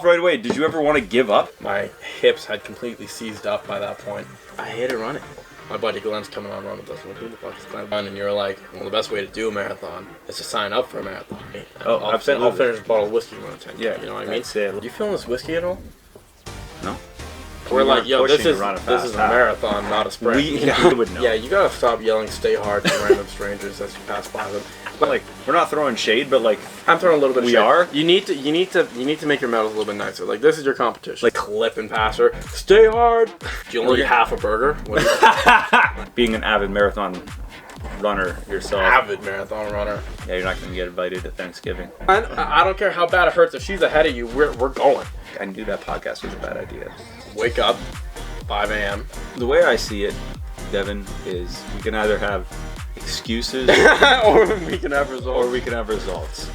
Right away, did you ever want to give up? My hips had completely seized up by that point. I hated running. My buddy Glenn's coming on run with us. I'm like, who the fuck is Glenn? And you're like, well, the best way to do a marathon is to sign up for a marathon. I'll finish a bottle of whiskey when it's 10. Yeah, you know what I mean? it. Do you feeling this whiskey at all? No. We're like, yo, this is a marathon, not a sprint. We would know. Yeah, you gotta stop yelling "stay hard" to random strangers as you pass by them. But like, we're not throwing shade, but like, I'm throwing a little bit of shade. We are? You need to make your medals a little bit nicer. Like, this is your competition. Like, clip and pass her. Stay hard. Do you only eat half a burger? What is it? Being an avid marathon runner yourself. Avid marathon runner. Yeah, you're not gonna get invited to Thanksgiving. I don't care how bad it hurts. If she's ahead of you, we're going. I knew that podcast was a bad idea. Wake up, 5 a.m. The way I see it, Devin, is we can either have excuses or we can have results.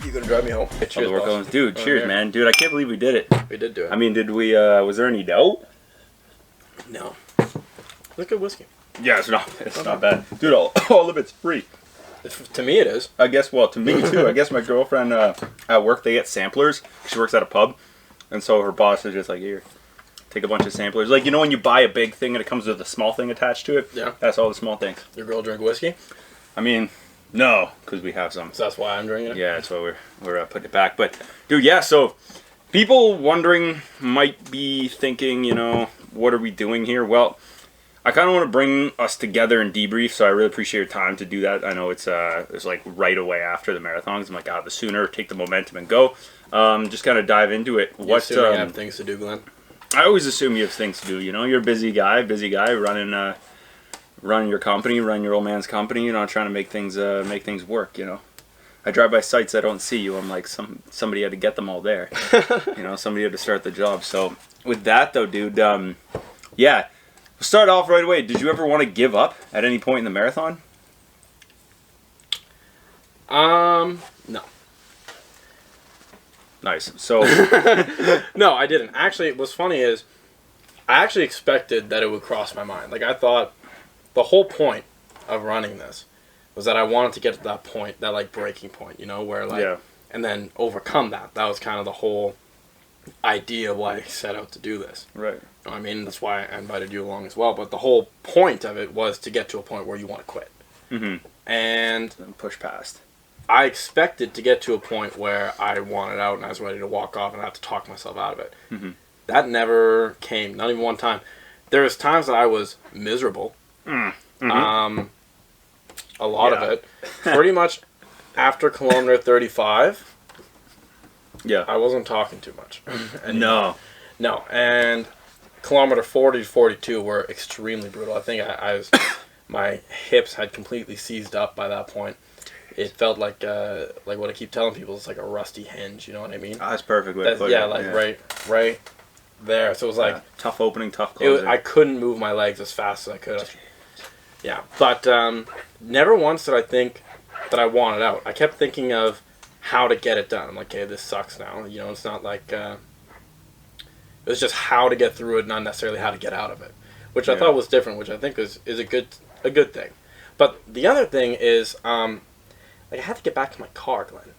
You gonna drive me home? Hey, cheers, dude. Cheers, man. Dude, I can't believe we did it. We did do it. I mean, did we? Was there any doubt? No. Look at whiskey. Yeah, it's not bad, dude. All of it's free. To me, it is. I guess. Well, to me too. I guess my girlfriend at work, they get samplers. She works at a pub, and so her boss is just like, here, take a bunch of samplers. Like, you know when you buy a big thing and it comes with a small thing attached to it? Yeah. That's all the small things. Your girl drink whiskey? I mean, no, because we have some. So that's why I'm drinking it? Yeah, that's why we're putting it back. But, dude, yeah, so people wondering might be thinking, you know, what are we doing here? Well, I kind of want to bring us together and debrief, so I really appreciate your time to do that. I know it's like right away after the marathons. I'm like, the sooner, take the momentum and go. Just kind of dive into it. You assuming you have things to do, Glenn? I always assume you have things to do. You know, you're a busy guy running your company, run your old man's company. You're not trying to make things work. You know, I drive by sites I don't see you. I'm like, somebody had to get them all there. You know, somebody had to start the job. So with that though, dude, yeah. We'll start off right away. Did you ever want to give up at any point in the marathon? No. Nice. So no, I didn't. Actually, what's funny is I actually expected that it would cross my mind. Like, I thought the whole point of running this was that I wanted to get to that point, that like breaking point, you know, where like, yeah. And then overcome that. That was kind of the whole idea why I set out to do this. Right. I mean, that's why I invited you along as well. But the whole point of it was to get to a point where you want to quit. Mm-hmm. And then push past. I expected to get to a point where I wanted out and I was ready to walk off and I had to talk myself out of it. Mm-hmm. That never came, not even one time. There was times that I was miserable. Mm-hmm. A lot of it. Pretty much after kilometer 35, yeah, I wasn't talking too much. No, and kilometer 40 to 42 were extremely brutal. I think I was, my hips had completely seized up by that point. It felt like what I keep telling people, it's like a rusty hinge. You know what I mean? That's perfect way to put it. Yeah, like right there. So it was like tough opening, tough closing. I couldn't move my legs as fast as I could. Yeah, but never once did I think that I wanted out. I kept thinking of how to get it done. I'm like, okay, this sucks now. You know, it's not like it was just how to get through it, not necessarily how to get out of it, which I thought was different, which I think is a good thing. But the other thing is, like, I had to get back to my car, Glenn.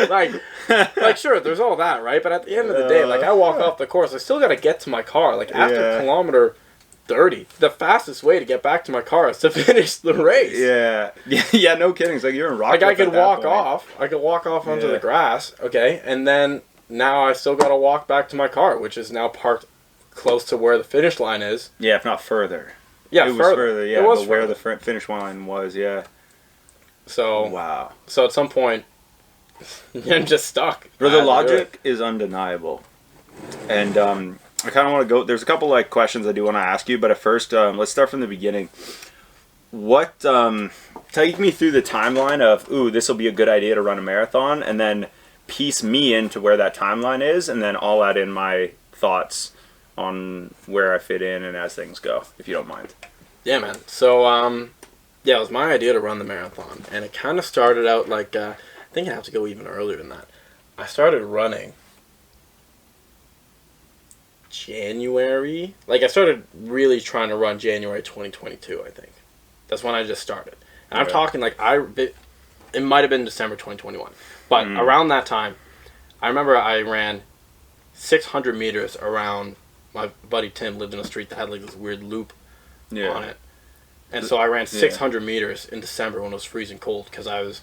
like, sure, there's all that, right? But at the end of the day, like, I walk off the course, I still got to get to my car. Like, after kilometer 30, the fastest way to get back to my car is to finish the race. Yeah, no kidding. It's like you're in rock. Like, I could walk off onto the grass, okay, and then now I still got to walk back to my car, which is now parked close to where the finish line is. Yeah, if not further. Yeah, it was further. Yeah, it was where the finish line was. Yeah. So wow. So at some point, you're just stuck. But the logic is undeniable, and I kind of want to go. There's a couple like questions I do want to ask you, but at first, let's start from the beginning. What take me through the timeline of this will be a good idea to run a marathon, and then piece me into where that timeline is, and then I'll add in my thoughts on where I fit in and as things go, if you don't mind. Yeah, man. So yeah, it was my idea to run the marathon, and it kind of started out like I think I have to go even earlier than that. I started running January. Like, I started really trying to run January 2022, I think. That's when I just started. And I'm talking like it might have been December 2021. But around that time, I remember I ran 600 meters around. My buddy Tim lived in a street that had like this weird loop on it. And so I ran 600 meters in December when it was freezing cold because I was...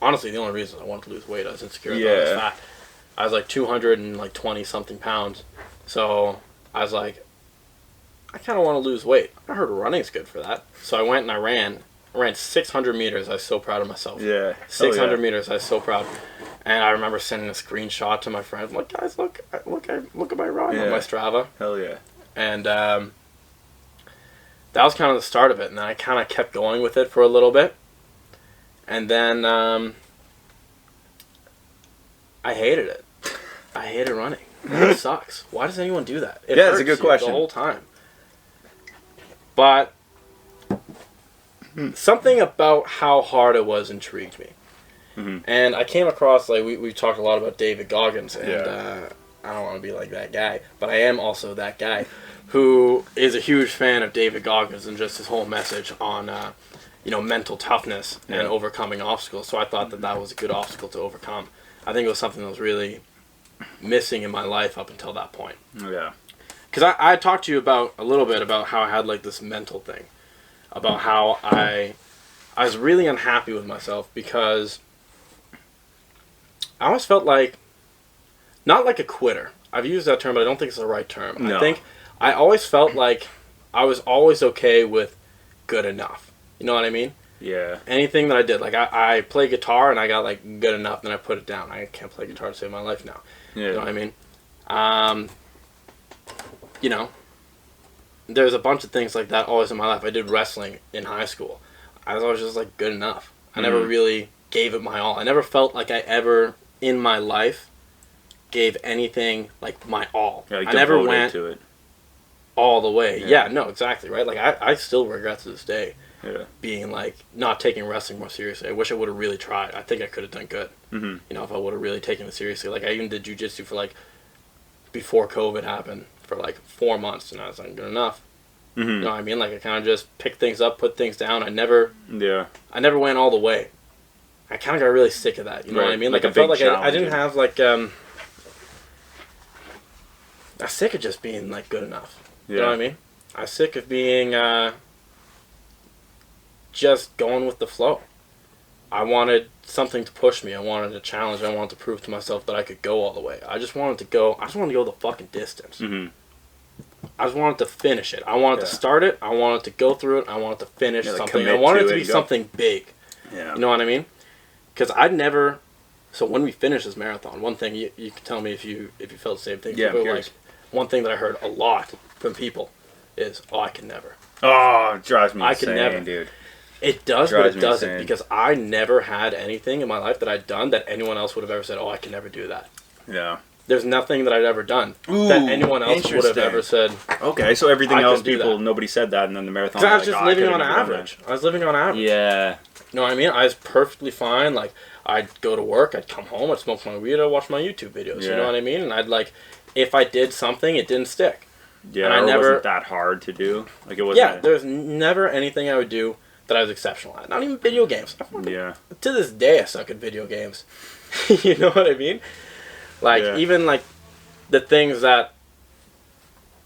honestly, the only reason I wanted to lose weight, I was insecure. I thought I was fat. I was like 220 something pounds. So I was like, I kind of want to lose weight. I heard running's good for that. So I went and I ran 600 meters. I was so proud of myself. Yeah. 600 meters. I was so proud. And I remember sending a screenshot to my friends. I'm like, guys, look at my run on my Strava. Hell yeah. And that was kind of the start of it. And then I kind of kept going with it for a little bit. And then I hated it. I hated running. It sucks. Why does anyone do that? It hurts it's a good question. The whole time. But something about how hard it was intrigued me. Mm-hmm. And I came across, like, we talked a lot about David Goggins, and I don't want to be like that guy, but I am also that guy who is a huge fan of David Goggins and just his whole message on, mental toughness and overcoming obstacles. So I thought that was a good obstacle to overcome. I think it was something that was really missing in my life up until that point. Yeah. Because I talked to you a little bit about how I had, like, this mental thing, about how I was really unhappy with myself because I always felt like, not like a quitter. I've used that term, but I don't think it's the right term. No. I think I always felt like I was always okay with good enough. You know what I mean? Yeah. Anything that I did. Like, I play guitar, and I got, like, good enough, then I put it down. I can't play guitar to save my life now. Yeah. You know what I mean? There's a bunch of things like that always in my life. I did wrestling in high school. I was always just, like, good enough. I never really gave it my all. I never felt like I ever, in my life, gave anything, like, my all. Yeah, like I never went to it all the way. Yeah, no, exactly, right? Like, I still regret to this day being, like, not taking wrestling more seriously. I wish I would have really tried. I think I could have done good. Mm-hmm. If I would have really taken it seriously. Like, I even did jiu-jitsu for, like, before COVID happened, for, like, 4 months, and I was like, good enough. Mm-hmm. You know what I mean? Like, I kind of just picked things up, put things down. I never went all the way. I kind of got really sick of that. You know what I mean? Like I felt like I didn't have, like, I was sick of just being, like, good enough. Yeah. You know what I mean? I was sick of being just going with the flow. I wanted something to push me. I wanted a challenge. I wanted to prove to myself that I could go all the way. I just wanted to go the fucking distance. Mm-hmm. I just wanted to finish it. I wanted to start it. I wanted to go through it. I wanted to finish something. I wanted it to be something big. Yeah. You know what I mean? Because I'd never... So when we finished this marathon, one thing, you can tell me if you felt the same thing. Yeah, like, one thing that I heard a lot from people is, oh, I can never. Oh, it drives me insane, I can never. Dude. It does, but it doesn't. Because I never had anything in my life that I'd done that anyone else would have ever said, oh, I can never do that. Yeah. There's nothing that I'd ever done that anyone else would have ever said. Okay, so everything else, nobody said that, and then the marathon. I was just living on average. I was living on average. Yeah. You know what I mean? I was perfectly fine. Like, I'd go to work, I'd come home, I'd smoke my weed, I'd watch my YouTube videos. Yeah. You know what I mean? And I'd, like, if I did something, it didn't stick. Yeah, and it wasn't that hard to do. Like, it wasn't. Yeah, there's never anything I would do that I was exceptional at. Not even video games. To this day, I suck at video games. You know what I mean? Like, even, like, the things that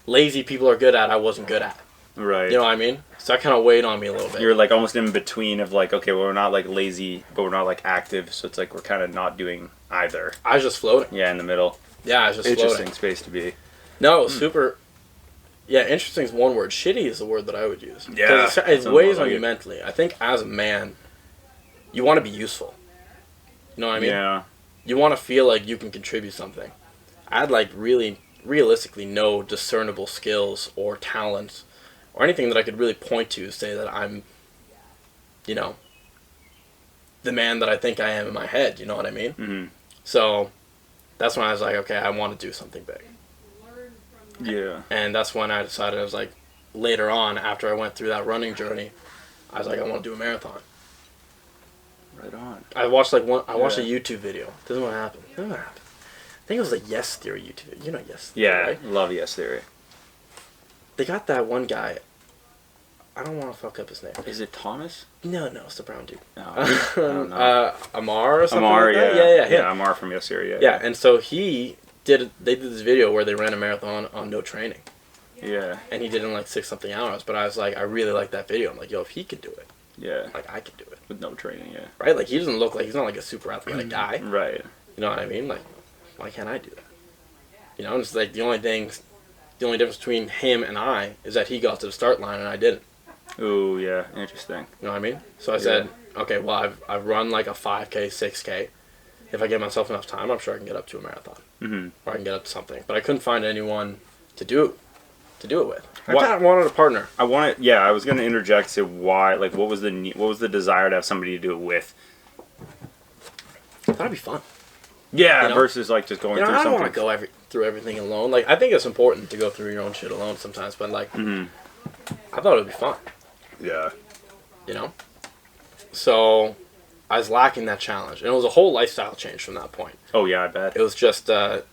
lazy people are good at, I wasn't good at. Right. You know what I mean? So that kind of weighed on me a little bit. You're, like, almost in between of, like, okay, well, we're not, like, lazy, but we're not, like, active, so it's like we're kind of not doing either. I was just floating. Yeah, in the middle. Yeah, I was just Interesting floating. Space to be. No, super... Yeah, interesting is one word. Shitty is the word that I would use. Yeah. It weighs on you mentally. I think as a man, you want to be useful. You know what I mean? Yeah. You want to feel like you can contribute something. I had, like, really, realistically no discernible skills or talents or anything that I could really point to say that I'm, the man that I think I am in my head. You know what I mean? Mm-hmm. So that's when I was like, okay, I want to do something big. Yeah. And that's when I decided, I was like, later on, after I went through that running journey, I was like, I want to do a marathon. Right on. I watched a YouTube video. This is what happened. I think it was a Yes Theory YouTube video. You know Yes Theory, right? Love Yes Theory. They got that one guy. I don't want to fuck up his name. Is it Thomas? No, it's the brown dude. No, I don't know. Amar or something Amar, like that? yeah. Yeah, him. Amar from yesterday, Yeah, and so they did this video where they ran a marathon on no training. Yeah. And he did it in like 6-something hours. But I was like, I really like that video. I'm like, yo, if he can do it, yeah, like I can do it. With no training, yeah. Right? Like he doesn't look like, he's not like a super athletic guy. Right. You know what I mean? Like, why can't I do that? You know, it's like the only difference between him and I is that he got to the start line and I didn't. Ooh, yeah, interesting. You know what I mean? So I said, okay, well, I've run like a 5K, 6K. If I give myself enough time, I'm sure I can get up to a marathon. Mm-hmm. Or I can get up to something. But I couldn't find anyone to do it with. I wanted a partner. I was going to interject to why, like, what was the desire to have somebody to do it with? I thought it'd be fun. Yeah, you know? Versus like just going through something. I don't want to go through everything alone. Like, I think it's important to go through your own shit alone sometimes, but like, I thought it'd be fun. Yeah. You know? So, I was lacking that challenge. And it was a whole lifestyle change from that point. Oh, yeah, I bet. It was just, like,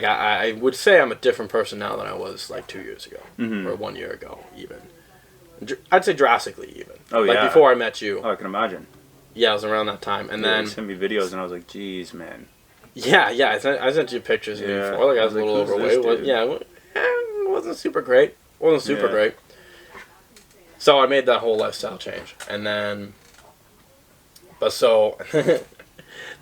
I would say I'm a different person now than I was, like, 2 years ago. Mm-hmm. Or 1 year ago, even. I'd say drastically, even. Oh, like, yeah. before I met you. Oh, I can imagine. Yeah, it was around that time. And then... You sent me videos, and I was like, geez, man. Yeah, I sent you pictures of me before. Like, I was a little overweight. It wasn't super great. Great. So I made that whole lifestyle change. And then... But so...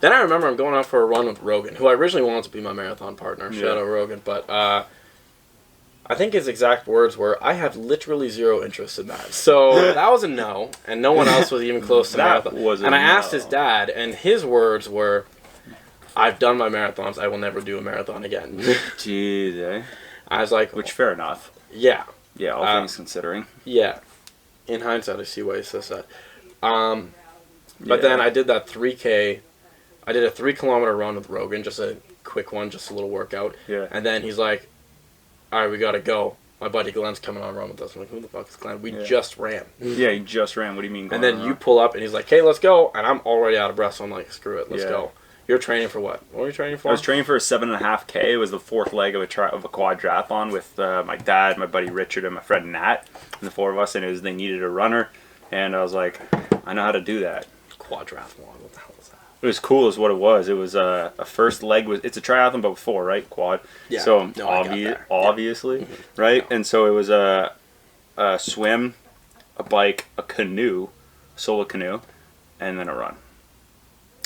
Then I remember I'm going out for a run with Rogan, who I originally wanted to be my marathon partner. Shout out Rogan. But I think his exact words were, I have literally zero interest in that. So that was a no, and no one else was even close to marathon. And I asked his dad, and his words were, I've done my marathons, I will never do a marathon again. Jeez, eh? I was like... Which, fair enough. Yeah. Yeah, all things considering. Yeah. In hindsight, I see why he says that. But then I did that 3K... I did a 3-kilometer run with Rogan, just a quick one, just a little workout. Yeah. And then he's like, all right, we got to go. My buddy Glenn's coming on a run with us. I'm like, who the fuck is Glenn? We just ran. Yeah, he just ran. What do you mean? And then you pull up, and he's like, hey, let's go. And I'm already out of breath, so I'm like, screw it, let's go. You're training for what? What were you training for? I was training for a 7.5K. It was the fourth leg of a quadrathlon with my dad, my buddy Richard, and my friend Nat, and the four of us. And they needed a runner, and I was like, I know how to do that. Quadrathlon. What the hell is that? It was cool, is what it was. It was a first leg it's a triathlon, but with 4, right? Quad. Yeah. So No, obviously, right? And so it was a swim, a bike, a canoe, solo canoe, and then a run.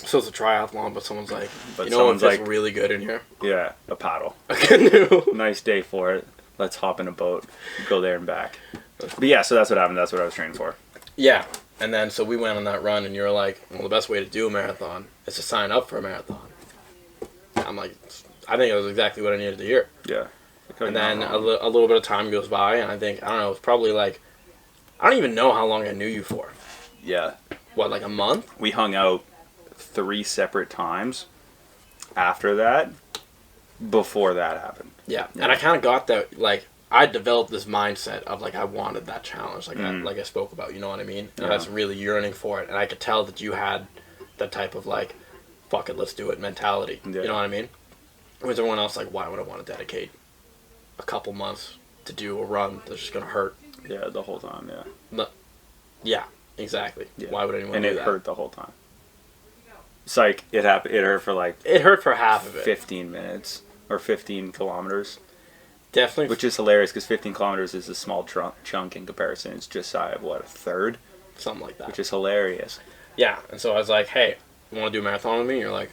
So it's a triathlon, but someone's like, But you know what feels like, really good in here? Yeah, a paddle. A canoe. Nice day for it. Let's hop in a boat, go there and back. But yeah, so that's what happened. That's what I was training for. Yeah. And then, so we went on that run, and you were like, well, the best way to do a marathon is to sign up for a marathon. I'm like, I think it was exactly what I needed to hear. Yeah. And then a little bit of time goes by, and I think, I don't know, it's probably like, I don't even know how long I knew you for. Yeah. What, like a month? We hung out 3 separate times after that, before that happened. Yeah. And I kind of got that, like, I developed this mindset of, like, I wanted that challenge, like I spoke about, you know what I mean? And I was really yearning for it, and I could tell that you had that type of, like, fuck it, let's do it mentality. Yeah. You know what I mean? Whereas everyone else, like, why would I want to dedicate a couple months to do a run that's just going to hurt? Yeah, the whole time, yeah. But, yeah, exactly. Yeah. Why would anyone do that? And it hurt the whole time. It's like, it happened. It hurt for, like... It hurt for half of it. 15 minutes. Or 15 kilometers. Definitely. Which is hilarious, because 15 kilometers is a small chunk in comparison. It's just shy of, what, a third? Something like that. Which is hilarious. Yeah, and so I was like, hey, you want to do a marathon with me? And you're like,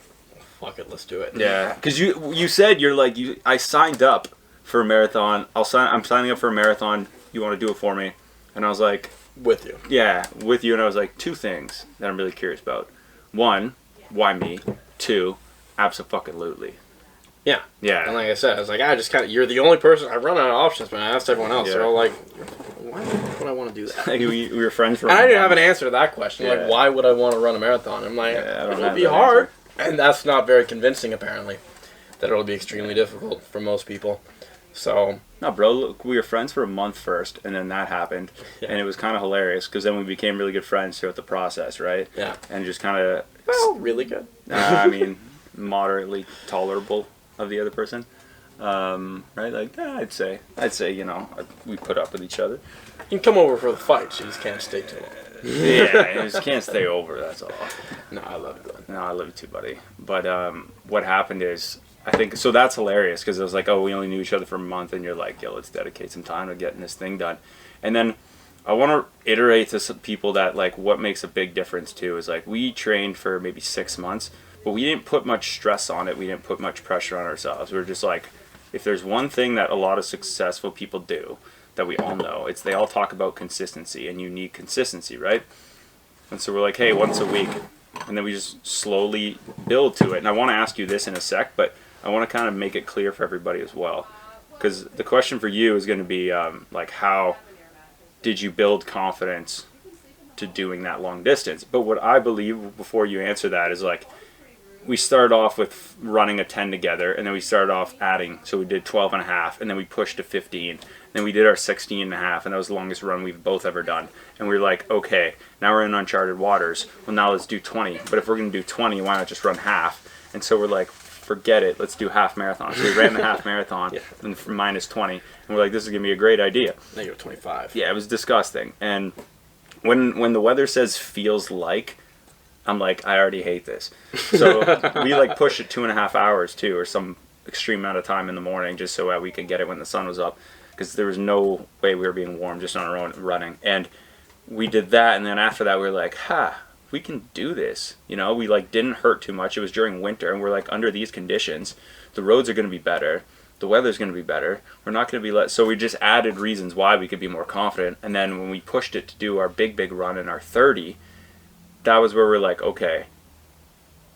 fuck it, let's do it. Yeah, because you said, you're like, I signed up for a marathon. I'm signing up for a marathon. You want to do it for me? And I was like... With you. Yeah, with you. And I was like, 2 things that I'm really curious about. 1, why me? 2, abso-fucking-lutely. Yeah. Yeah. And like I said, I was like, I just kind of, you're the only person, I run out of options, but I asked everyone else. They're all like, why would I want to do that? Like, we were friends for... And I didn't have an answer to that question. Yeah. Like, why would I want to run a marathon? I'm like, it'll be hard. And that's not very convincing, apparently. That it'll be extremely difficult for most people. So... No, bro, look, we were friends for a month first, and then that happened. Yeah. And it was kind of hilarious, because then we became really good friends throughout the process, right? Yeah. And just kind of... Well, really good. I mean, moderately tolerable of the other person. right? Like, I'd say, you know, we put up with each other. You can come over for the fight. You just can't stay too long. Yeah, you just can't stay over. That's all. No, I love it, Glenn. No, I love you too, buddy. But what happened is, I think so. That's hilarious because it was like, oh, we only knew each other for a month, and you're like, yo, let's dedicate some time to getting this thing done. And then I want to iterate to some people that like what makes a big difference too is like we trained for maybe 6 months, but we didn't put much stress on it. We didn't put much pressure on ourselves. We were just like, if there's one thing that a lot of successful people do that we all know, it's they all talk about consistency, and you need consistency, right? And so we're like, hey, once a week, and then we just slowly build to it. And I want to ask you this in a sec, but I want to kind of make it clear for everybody as well, because the question for you is going to be like, how did you build confidence to doing that long distance? But what I believe before you answer that is like, we started off with running a 10 together, and then we started off adding. So we did 12 and a half, and then we pushed to 15. Then we did our 16 and a half, and that was the longest run we've both ever done. And we were like, okay, now we're in uncharted waters. Well, now let's do 20. But if we're going to do 20, why not just run half? And so we're like, forget it. Let's do half marathon. So we ran the half marathon and minus 20. And we're like, this is going to be a great idea. Negative 25. Yeah, it was disgusting. And when the weather says feels like, I'm like, I already hate this. So we like pushed it 2.5 hours too, or some extreme amount of time in the morning, just so we could get it when the sun was up, because there was no way we were being warm just on our own running. And we did that, and then after that we were like, we can do this. You know, we like didn't hurt too much. It was during winter, and we're like, under these conditions, the roads are going to be better. The weather's going to be better. We're not going to be so we just added reasons why we could be more confident. And then when we pushed it to do our big run in our 30, that was where we're like, okay,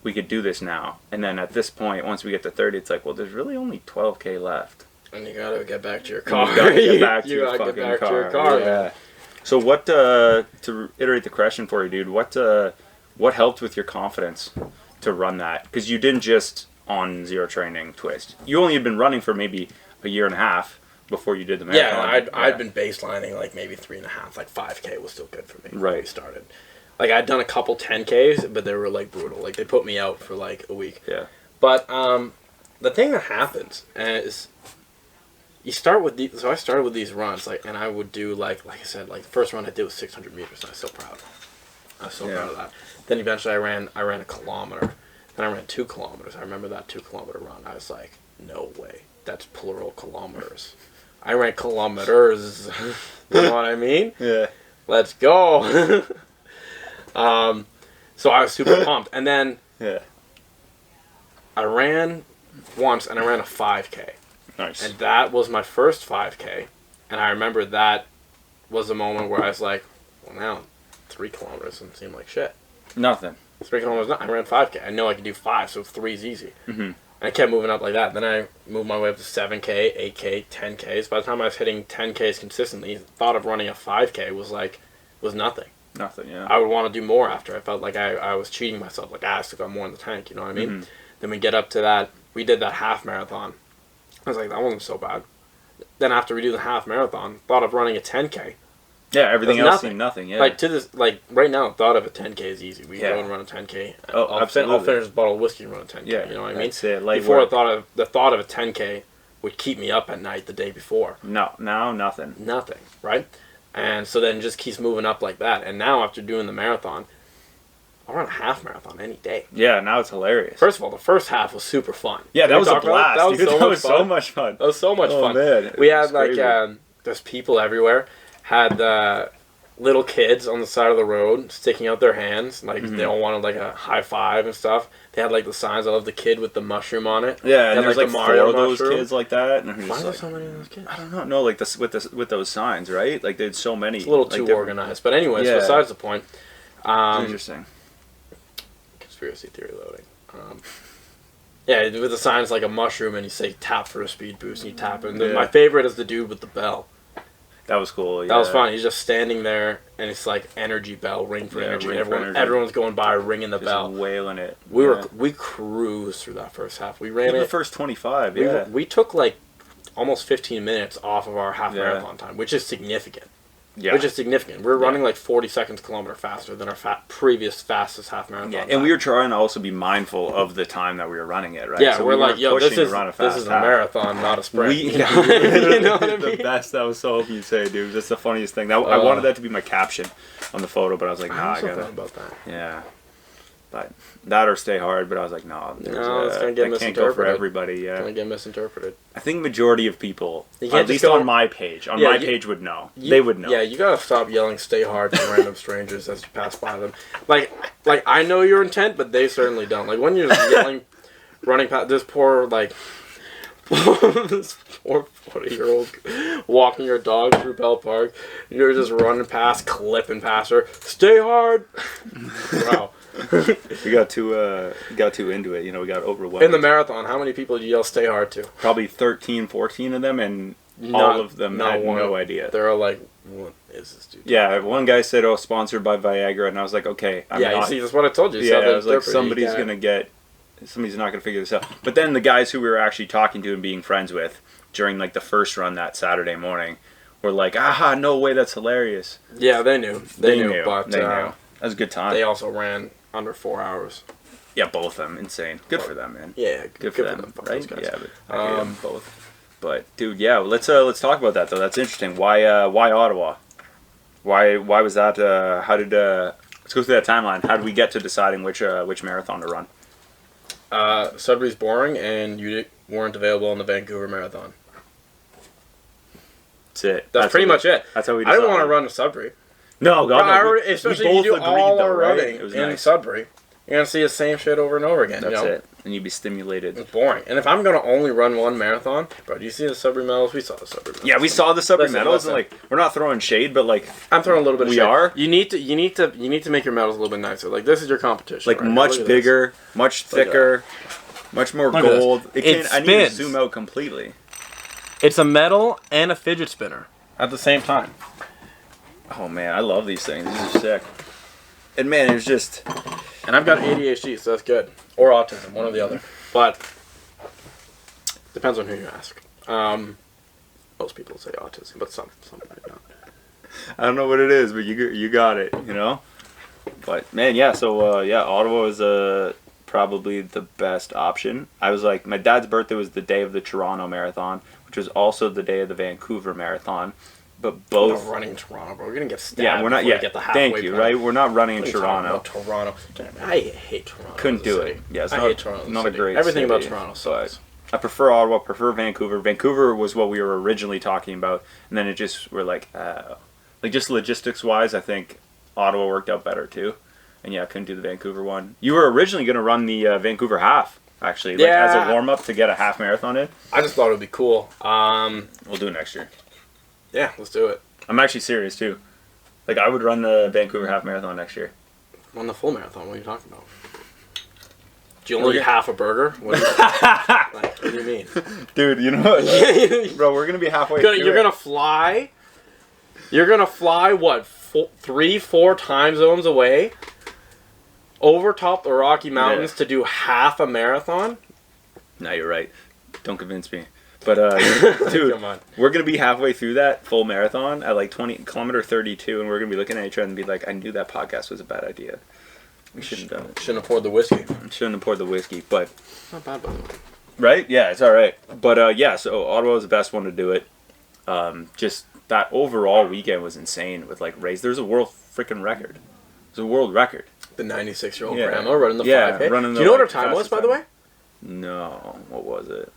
we could do this now. And then at this point, once we get to 30, it's like, well, there's really only 12K left. And you gotta get back to your car. You gotta get back to you your gotta fucking get back car. to your car. Yeah. So what, to iterate the question for you, dude, what helped with your confidence to run that? Because you didn't just on zero training twist. You only had been running for maybe a year and a half before you did the marathon. Yeah, I'd been baselining like maybe 3.5, like 5K was still good for me when Right. we started. Like I'd done a couple 10Ks, but they were like brutal. Like they put me out for like a week. Yeah. But the thing that happens is you start with these. So I started with these runs, like, and I would do like I said, like the first run I did was 600 meters, and I was so proud. I was so proud of that. Then eventually I ran a kilometer. Then I ran 2 kilometers. I remember that 2-kilometer run. I was like, no way, that's plural kilometers. I ran kilometers. You know what I mean? Yeah. Let's go. So I was super pumped, and then I ran once, and I ran a 5K. Nice. And that was my first 5K, and I remember that was a moment where I was like, well, now 3 kilometers doesn't seem like shit. Nothing. 3 kilometers, I ran 5K. I know I can do 5, so 3 is easy. Mm-hmm. And I kept moving up like that. Then I moved my way up to 7K, 8K, 10Ks. By the time I was hitting 10Ks consistently, the thought of running a 5K was nothing. Nothing, yeah. I would want to do more after. I felt like I was cheating myself. Like, I still got more in the tank, you know what I mean? Mm-hmm. Then we get up to that. We did that half marathon. I was like, that wasn't so bad. Then after we do the half marathon, thought of running a 10K. Yeah, everything else seemed nothing, yeah. Like, right now, thought of a 10K is easy. We go and run a 10K. Oh, absolutely. I'll finish a bottle of whiskey and run a 10K, Yeah, you know what I mean? That's it. Before the thought of a 10K would keep me up at night the day before. No, now nothing. Nothing, right? And so then it just keeps moving up like that. And now after doing the marathon, I'll run a half marathon any day. Yeah, now it's hilarious. First of all, the first half was super fun. Yeah, that was a blast. That was so much fun. That was so much fun. Man. We had there's people everywhere. Had little kids on the side of the road sticking out their hands, like they all wanted like a high five and stuff. They had like the signs. I love the kid with the mushroom on it. Yeah, and there's like the 4 Mario of those mushroom. kids like that. And Why are there so many of those kids? I don't know. No, like with those signs, right? Like there's so many. It's a little like, too organized. But anyways, besides the point. Interesting. Conspiracy theory loading. Yeah, with the signs like a mushroom, and you say tap for a speed boost, and you tap it. And my favorite is the dude with the bell. That was cool. Yeah. That was fun. He's just standing there, and it's like energy bell, ring for energy. Ring for energy. Everyone's going by, ringing the just bell, wailing it. We cruised through that first half. We ran the first 25. Yeah, we took like almost 15 minutes off of our half marathon time, which is significant. Yeah. Which is significant. We're running like 40 seconds kilometer faster than our previous fastest half marathon. Yeah, and we were trying to also be mindful of the time that we were running it, right? Yeah, so we're like, yo, this is a half. marathon, not a sprint. You know what I mean? The best. I was so hoping you'd say, dude. That's the funniest thing. I wanted that to be my caption on the photo, but I was like, nah, I gotta. About that. Yeah, but that or stay hard. But I was like, no, it's gonna get misinterpreted. Can't go for everybody. Yeah, it's gonna get misinterpreted. I think majority of people, at least on my page, would know. They would know. Yeah, you gotta stop yelling "stay hard" to random strangers as you pass by them. Like I know your intent, but they certainly don't. Like when you're just yelling, running past this poor this poor 40-year-old walking your dog through Bell Park. You're just running past, clipping past her. Stay hard, wow. We got too into it. We got overwhelmed. In the marathon, how many people did you yell "stay hard" to? Probably 13, 14 of them, and all of them had no idea. They're all like, what is this dude? Yeah, one guy said, "Oh, sponsored by Viagra," and I was like, "Okay." You see, that's what I told you. Yeah, I was like, somebody's not gonna figure this out. But then the guys who we were actually talking to and being friends with during like the first run that Saturday morning were like, "Aha, no way, that's hilarious." Yeah, they knew. They knew. But they knew. That was a good time. They also ran under 4 hours. Yeah, both of them, insane. Good for them, man. Yeah, good for them, right? Guys. Yeah, but I hate them both. But dude, yeah, let's talk about that though. That's interesting. Why Ottawa? Why was that? How did let's go through that timeline. How did we get to deciding which marathon to run? Sudbury's boring, and you weren't available on the Vancouver Marathon. That's it. That's pretty much it. That's how we decided. I didn't want to run to Sudbury. No, God, especially if you do all our running in Sudbury. You're going to see the same shit over and over again. That's it. And you'd be stimulated. It's boring. And if I'm going to only run one marathon, bro, do you see the Sudbury medals? We saw the Sudbury medals. Yeah, we saw the Sudbury medals. And we're not throwing shade, but I'm throwing a little bit of shade. We are? You need to make your medals a little bit nicer. This is your competition. Much bigger, much thicker, much more gold. I need to zoom out completely. It's a medal and a fidget spinner at the same time. Oh man, I love these things. These are sick. And man, it was just... And I've got ADHD, so that's good. Or autism, one or the other. But depends on who you ask. Most people say autism, but some might not. I don't know what it is, but you got it, But man, yeah. So Ottawa is probably the best option. I was like, my dad's birthday was the day of the Toronto Marathon, which was also the day of the Vancouver Marathon. But both... We're not running in Toronto, bro. We're going to get stabbed. Yeah, we're not... Get the halfway thank you, right? We're not running in Toronto. Toronto. I hate Toronto. Couldn't do it. Yeah, I hate Toronto. Not a great Everything city, about Toronto sucks. I prefer Ottawa, prefer Vancouver. Vancouver was what we were originally talking about, and then we're like just logistics-wise, I think Ottawa worked out better, too. And yeah, I couldn't do the Vancouver one. You were originally going to run the Vancouver half, actually, as a warm-up to get a half marathon in. I just thought it would be cool. We'll do it next year. Yeah, let's do it. I'm actually serious, too. I would run the Vancouver half marathon next year. Run the full marathon? What are you talking about? Do you only get half a burger? What do you mean? Dude, you know what? Bro, we're going to be halfway through You're going to fly? You're going to fly, what, 3-4 time zones away? Over top the Rocky Mountains to do half a marathon? No, you're right. Don't convince me. But, dude, come on. We're going to be halfway through that full marathon at kilometer 32, and we're going to be looking at each other and be like, I knew that podcast was a bad idea. We shouldn't have done it. Shouldn't have poured the whiskey. Shouldn't have poured the whiskey, but... Not bad, by the way. Right? Yeah, it's all right. But, so Ottawa was the best one to do it. Just that overall weekend was insane with, race. There's a world freaking record. There's a world record. The 96-year-old grandma running the 5K. Running the, do you know what her time was, by the way? No. What was it?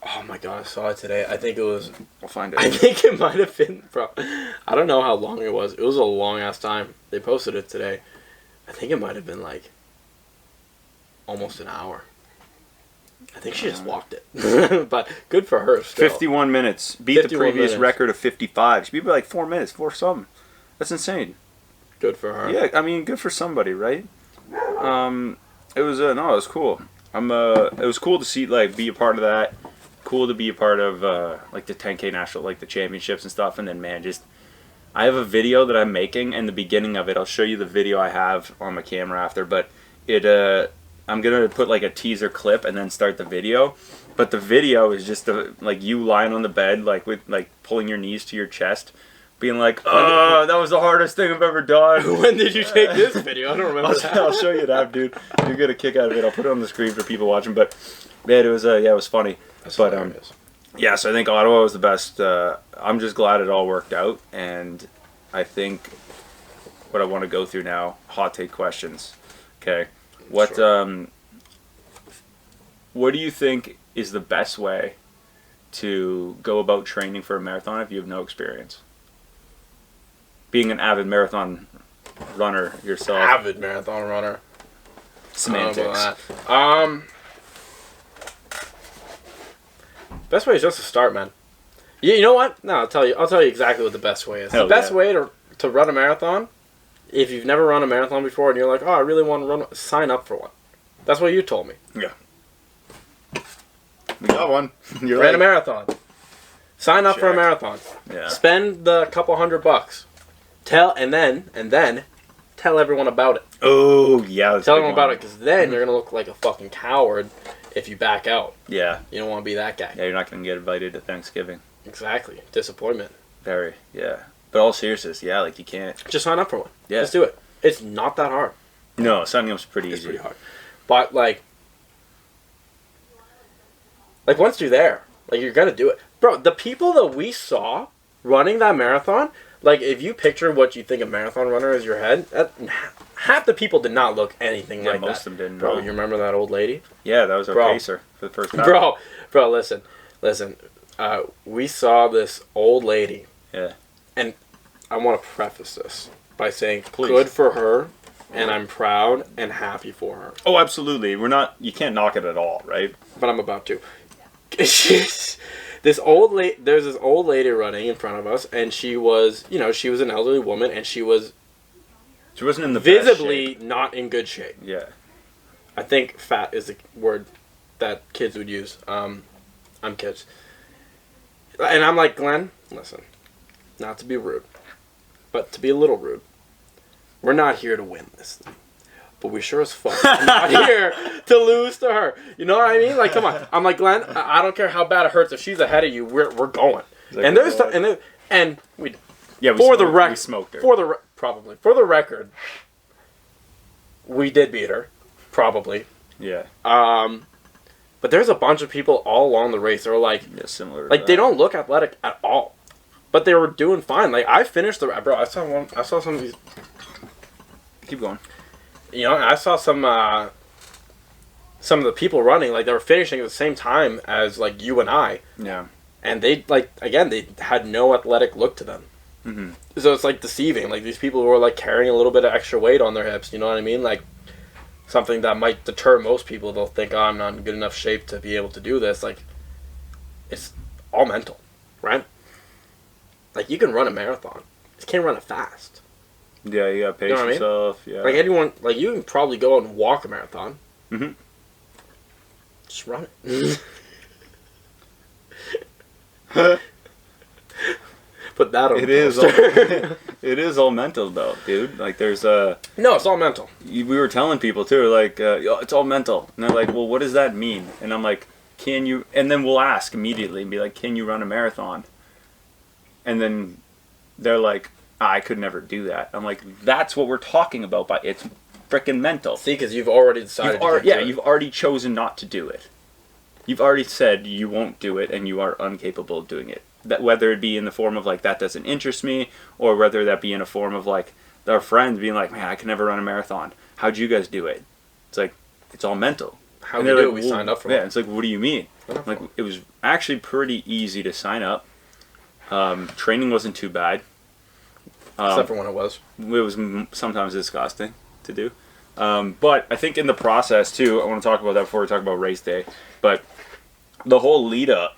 Oh my god, I saw it today. I think it was... I'll find it. I think it might have been... I don't know how long it was. It was a long-ass time. They posted it today. I think it might have been, almost an hour. I think she just walked it. But good for her still. 51 minutes. Beat the previous record of 55. She beat by 4 minutes. 4 something. That's insane. Good for her. Yeah, I mean, good for somebody, right? It was, it was cool. It was cool to see, be a part of that. Cool to be a part of the 10K national, the championships and stuff. And then, man, I have a video that I'm making, and the beginning of it, I'll show you the video I have on my camera after, but I'm gonna put a teaser clip and then start the video. But the video is just you lying on the bed with pulling your knees to your chest, being like, "Oh, that was the hardest thing I've ever done." When did you take this video? I don't remember that. I'll show you that, dude. You'll get a kick out of it. I'll put it on the screen for people watching. But man, it was funny. That's but hilarious. yeah, so I think Ottawa was the best. I'm just glad it all worked out, and I think what I want to go through now, hot take questions. Okay, what Sure. what do you think is the best way to go about training for a marathon if you have no experience? Being an avid marathon runner yourself. Avid marathon runner. Semantics. Best way is just to start, man. You know what? No, I'll tell you exactly what the best way is. Hell The best yeah. way to run a marathon, if you've never run a marathon before and you're like, oh, I really want to run, sign up for one. That's what you told me. Yeah. We got one. You're Ran a like, marathon. Sign up for a Check. marathon. yeah. Spend the couple $100. And then tell everyone about it. Oh yeah. That's a Tell big everyone about one. it, because then you're gonna look like a fucking coward if you back out. Yeah. You don't want to be that guy. Yeah, you're not gonna get invited to Thanksgiving. Exactly. Disappointment. Very. Yeah. But all seriousness, yeah, like you can't. Just sign up for one. Yeah. Just do it. It's not that hard. No, signing up's pretty It's easy. pretty hard. But like once you're there, like you're gonna do it, bro. The people that we saw running that marathon, like if you picture what you think a marathon runner is in your head, half the people did not look anything Yeah, like that. most of them didn't. Bro, no. you remember that old lady? Yeah, that was our Bro. pacer for the first time. Bro, listen. We saw this old lady. Yeah. And I want to preface this by saying, Please. good for her, and I'm proud and happy for her. Oh, absolutely. We're not. You can't knock it at all, right? But I'm about to. There's this old lady running in front of us, and she was an elderly woman, and she was She wasn't in the best visibly shape. not in good shape. Yeah. I think fat is the word that kids would use. I'm kids. And I'm like, Glenn, listen, not to be rude, but to be a little rude. We're not here to win this thing. But we sure as fuck are not here to lose to her. You know what I mean? Like, come on. I'm like, Glenn, I don't care how bad it hurts. If she's ahead of you, we're going. Like, And there's and we Yeah. We for the smoked- record, we smoked her. for the record, we did beat her, probably. Yeah. But there's a bunch of people all along the race that are like, Yeah. Similar. To like that. they don't look athletic at all, but they were doing fine. Like I finished I saw some of these. Keep going. You know, I saw some of the people running, like they were finishing at the same time as like you and I, Yeah. and they they had no athletic look to them. Mm-hmm. So it's like deceiving. Like these people who are like carrying a little bit of extra weight on their hips. You know what I mean? Like something that might deter most people. They'll think, oh, I'm not in good enough shape to be able to do this. Like it's all mental, right? Like you can run a marathon, you just can't run it fast. Yeah. You gotta pace You know what I mean? yourself. Yeah. Like anyone, like you can probably go out and walk a marathon. Mm-hmm. Just run it. Put that on It the is. poster. It is all mental though, dude. Like there's No, it's all mental. we were telling people too, like, "Yo, it's all mental," and they're like, "Well, what does that mean?" And I'm like, "Can you?" And then we'll ask immediately and be like, "Can you run a marathon?" And then they're like, "I could never do that." I'm like, "That's what we're talking about, but it's freaking mental." See, because you've already decided. You've already chosen not to do it. You've already said you won't do it, and you are incapable of doing it. That whether it be in the form of like that doesn't interest me, or whether that be in a form of like our friends being like, "Man, I can never run a marathon. How'd you guys do it?" It's like it's all mental. How And we they're do like, it, we "Well," signed up for Yeah, it. it's like, what do you mean? Like it was actually pretty easy to sign up. Training wasn't too bad. Except for when it was. It was sometimes disgusting to do. But I think in the process too, I want to talk about that before we talk about race day. But the whole lead up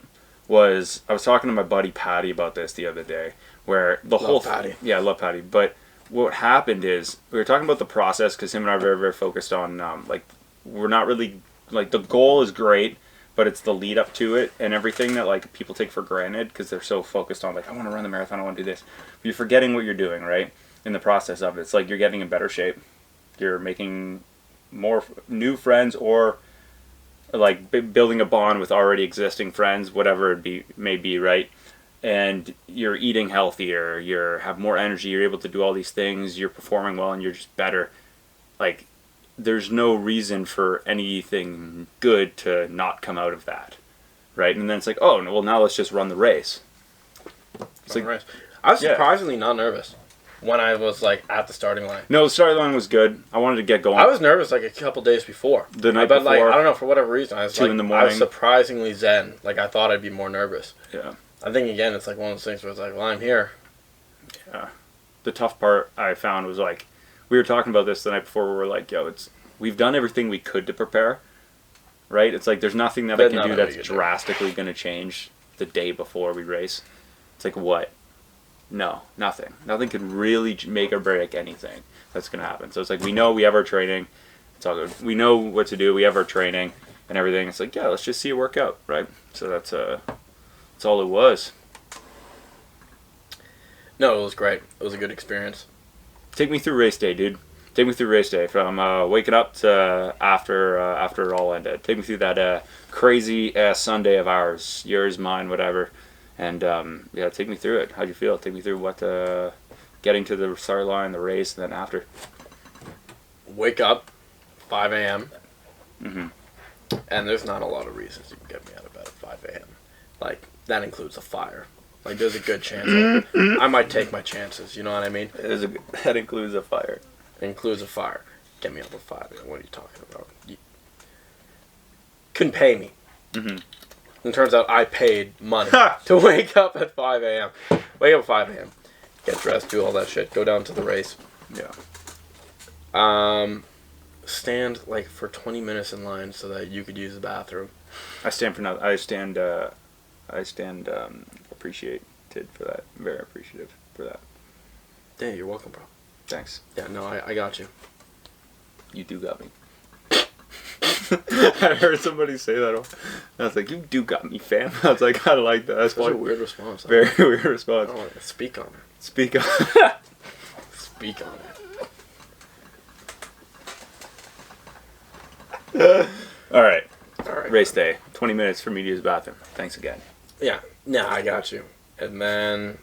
was, I was talking to my buddy Patty about this the other day, where the whole Patty. Yeah, I love Patty. But what happened is we were talking about the process because him and I are very, very focused on like we're not really like the goal is great, but it's the lead up to it and everything that like people take for granted because they're so focused on like I want to run the marathon, I want to do this. But you're forgetting what you're doing, right? In the process of it, it's like you're getting in better shape, you're making more new friends, or like building a bond with already existing friends, whatever it may be, right? and you're eating healthier, have more energy, you're able to do all these things, you're performing well, and you're just better. Like, there's no reason for anything good to not come out of that, right? And then it's like, oh, well, now let's just run the race. It's like, race. I was surprisingly not nervous when I was like at the starting line. No, the starting line was good. I wanted to get going. I was nervous like a couple days before. The night but before, like I don't know, for whatever reason, I was 2 like, in the I morning. was surprisingly zen. Like, I thought I'd be more nervous. Yeah. I think again, it's like one of those things where it's like, well, I'm here. Yeah. The tough part I found was like, we were talking about this the night before. We were like, yo, we've done everything we could to prepare, right? It's like there's nothing that I can do that's drastically going to change the day before we race. It's like, what? No, nothing. Nothing can really make or break anything that's going to happen. So it's like, we know we have our training. It's all good. We know what to do. We have our training and everything. It's like, yeah, let's just see it work out, right? So that's all it was. No, it was great. It was a good experience. Take me through race day, dude. Take me through race day from waking up to after it all ended. Take me through that crazy Sunday of ours, yours, mine, whatever. And yeah, take me through it. How'd you feel? Take me through what getting to the start line, the race, and then after. Wake up, 5 a.m. Mm-hmm. And there's not a lot of reasons you can get me out of bed at 5 a.m. Like, that includes a fire. Like, there's a good chance I might take my chances. You know what I mean? That includes a fire. It includes a fire. Get me up at 5 a.m. What are you talking about? You couldn't pay me. Mm-hmm. And it turns out I paid money to wake up at 5 a.m. Wake up at 5 a.m. Get dressed, do all that shit. Go down to the race. Yeah. Stand like for 20 minutes in line so that you could use the bathroom. I stand appreciated for that. Very appreciative for that. Yeah, you're welcome, bro. Thanks. Yeah, no, I got you. You do got me. I heard somebody say that. I was like, you do got me, fam. I was like, I like that. That's a weird response. Very weird response. I don't want to speak on it. Speak on Speak on it. All right. Race man. day. 20 minutes for me to use the bathroom. Thanks again. Yeah. Yeah, I got you. And then,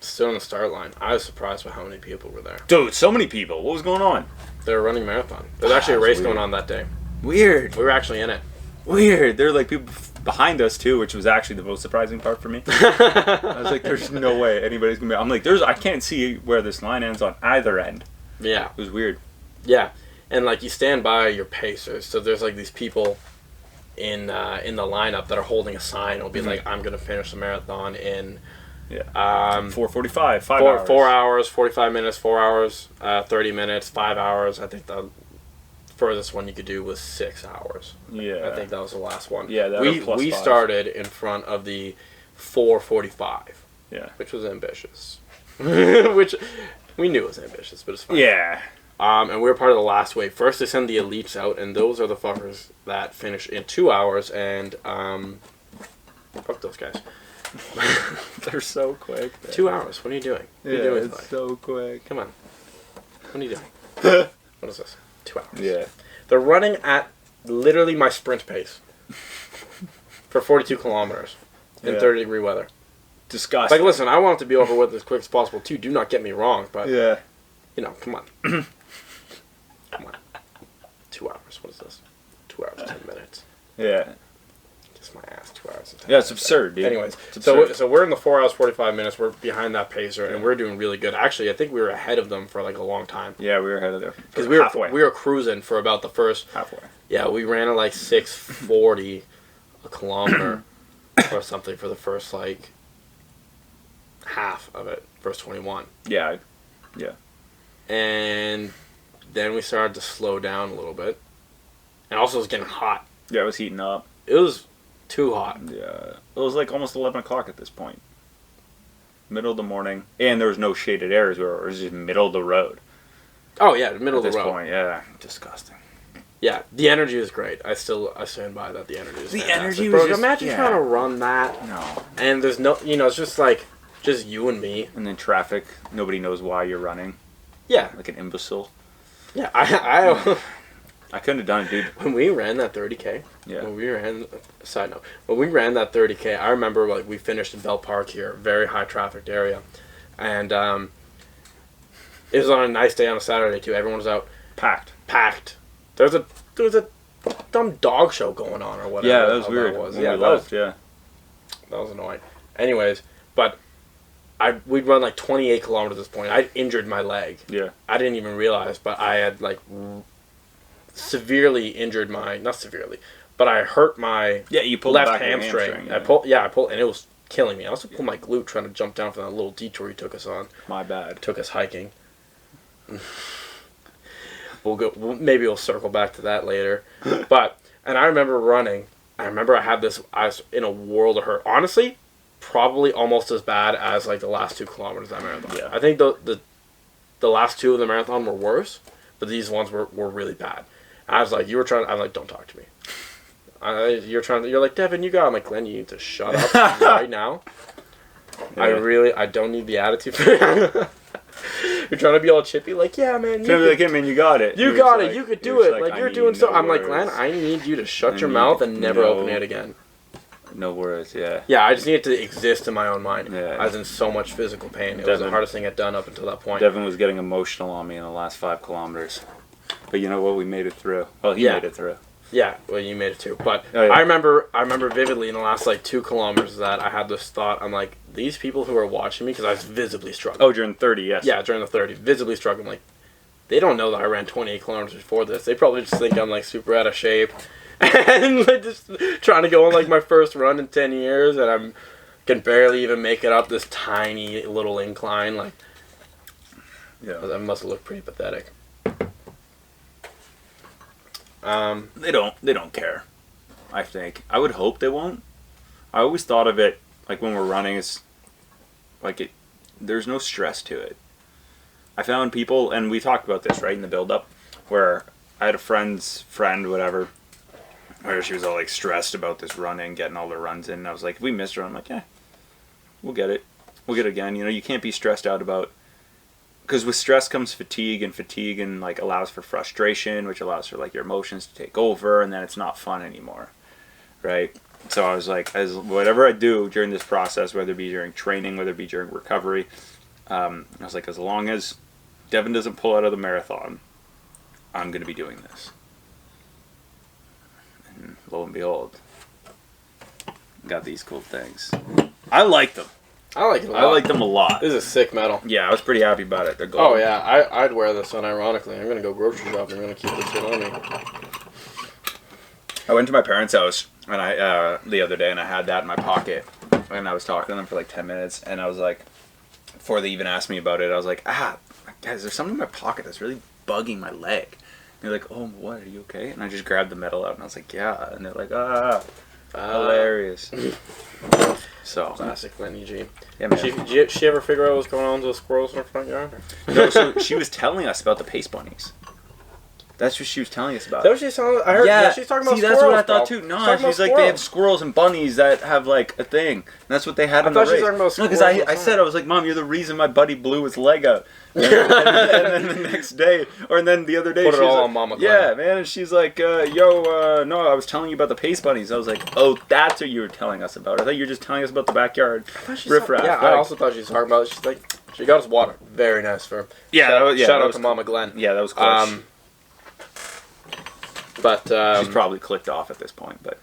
still on the start line, I was surprised by how many people were there. Dude, so many people. What was going on? They were running a marathon. There's actually a race going on that day. Weird. We were actually in it. Weird. There were like people behind us too, which was actually the most surprising part for me. I was like, there's no way anybody's going to be... I'm like, I can't see where this line ends on either end. Yeah. It was weird. Yeah. And like, you stand by your pacers. So there's like these people in the lineup that are holding a sign. It'll be like, I'm going to finish the marathon in 4:45, 5 hours. 4 hours, 45 minutes, 4 hours, 30 minutes, 5 hours. I think the furthest one you could do was 6 hours. Yeah. I think that was the last one. Yeah, that we started in front of the 4:45. Yeah. Which was ambitious. Which we knew was ambitious, but it's fine. Yeah. And we were part of the last wave. First, they send the elites out, and those are the fuckers that finish in 2 hours, and fuck those guys. They're so quick. Man. 2 hours. What are you doing? What are you doing? It's so quick. Come on. What are you doing? What is this? 2 hours. Yeah. They're running at literally my sprint pace for 42 kilometers in 30-degree weather. Disgusting. Like, listen, I want it to be over with as quick as possible, too. Do not get me wrong, but, you know, come on. Come on. 2 hours. What is this? 2 hours, 10 minutes. Yeah. Kiss my ass. 2 hours and 10 minutes. Yeah, it's absurd, dude. Anyways, absurd. So we're in the 4 hours, 45 minutes. We're behind that pacer, and we're doing really good. Actually, I think we were ahead of them for, like, a long time. Yeah, we were ahead of them. Because we were cruising for about the first... Halfway. Yeah, we ran at, like, 6:40 a kilometer or something for the first, like, half of it. First 21. Yeah. Yeah. And then we started to slow down a little bit. And also it was getting hot. Yeah, it was heating up. It was too hot. Yeah. It was like almost 11 o'clock at this point. Middle of the morning. And there was no shaded areas where it was just middle of the road. Oh, yeah, the middle of the road. At this point, yeah. Disgusting. Yeah, the energy was great. I stand by that. The energy was fantastic. Energy was just... Imagine trying to run that. No. And there's no... You know, it's just like... Just you and me. And then traffic. Nobody knows why you're running. Yeah. Like an imbecile. Yeah, I I couldn't have done it, dude. When we ran that 30K, side note, when we ran that 30K, I remember like we finished in Bell Park here, very high trafficked area, and it was on a nice day on a Saturday too. Everyone was out, packed. There was a dumb dog show going on or whatever. Yeah, that was weird. That was annoying. Anyways, but we'd run like 28 kilometers at this point. I'd injured my leg. Yeah. I didn't even realize, but I had like severely injured not severely, but I hurt my you pulled left back hamstring. Yeah. I pulled, and it was killing me. I also pulled my glute trying to jump down from that little detour he took us on. My bad. Took us hiking. Maybe we'll circle back to that later. And I remember running. I remember I was in a world of hurt. Honestly, probably almost as bad as like the last 2 kilometers of that marathon. Yeah. I think the last 2 of the marathon were worse, but these ones were really bad. I was like, I'm like, don't talk to me. You're like, Devin, you got it. I'm like, Glenn, you need to shut up right now. Yeah. I don't need the attitude for it. You're trying to be all chippy, like, yeah, man. You got it. You got it. You could do it. Like, you're doing so. I'm like, Glenn, I need you to shut your mouth and never open it again. No words, yeah. Yeah, I just needed to exist in my own mind. Yeah. I was in so much physical pain. It was the hardest thing I'd done up until that point. Devin was getting emotional on me in the last 5 kilometers. But you know what? We made it through. Well, he made it through. Yeah, well, you made it too. But I remember vividly in the last like 2 kilometers of that, I had this thought. I'm like, these people who are watching me, because I was visibly struggling. Oh, during 30, yes. Yeah, during the 30, visibly struggling. Like, they don't know that I ran 28 kilometers before this. They probably just think I'm like super out of shape, and like just trying to go on like my first run in 10 years, and I can barely even make it up this tiny little incline. Like, yeah, that must have looked pretty pathetic. They don't care. I think. I would hope they won't. I always thought of it like when we're running, it's like there's no stress to it. I found people, and we talked about this right in the build up, where I had a friend, whatever, where she was all like stressed about this running, getting all the runs in. And I was like, if we missed her, I'm like, yeah, we'll get it again. You know, you can't be stressed out about. Because with stress comes fatigue, and like allows for frustration, which allows for like your emotions to take over, and then it's not fun anymore, right? So I was like, as whatever I do during this process, whether it be during training, whether it be during recovery, I was like, as long as Devin doesn't pull out of the marathon, I'm going to be doing this. And lo and behold, got these cool things. I like them. I like it a lot. I like them a lot. This is a sick medal. Yeah, I was pretty happy about it. They're gold. Oh, yeah. I'd wear this one, ironically. I'm going to go grocery shopping. I'm going to keep this shit on me. I went to my parents' house and the other day, and I had that in my pocket. And I was talking to them for like 10 minutes, and I was like, before they even asked me about it, I was like, guys, there's something in my pocket that's really bugging my leg. And they're like, oh, what? Are you okay? And I just grabbed the medal out, and I was like, yeah. And they're like, hilarious. So classic Lenny G. Yeah, man. Did she ever figure out what's going on with those squirrels in her front yard? No, so she was telling us about the paste bunnies. That's what she was telling us about. That what she's telling? I heard. Yeah, she's talking about squirrels. That's what I thought too. No, she's like they have squirrels and bunnies that have like a thing. And that's what they had in the race. I thought she was talking about squirrels. No, because I was like, Mom, you're the reason my buddy blew his leg out. And then the next day, and then the other day, put it all like, on Mama Glenn. Yeah, man. And she's like, no, I was telling you about the paste bunnies. I was like, oh, that's what you were telling us about. I thought you were just telling us about the backyard riffraff. Yeah, I also thought she was talking about. She's like, she got us water. Very nice for her. Yeah, shout out to Mama Glenn. Yeah, that was close. But she's probably clicked off at this point, but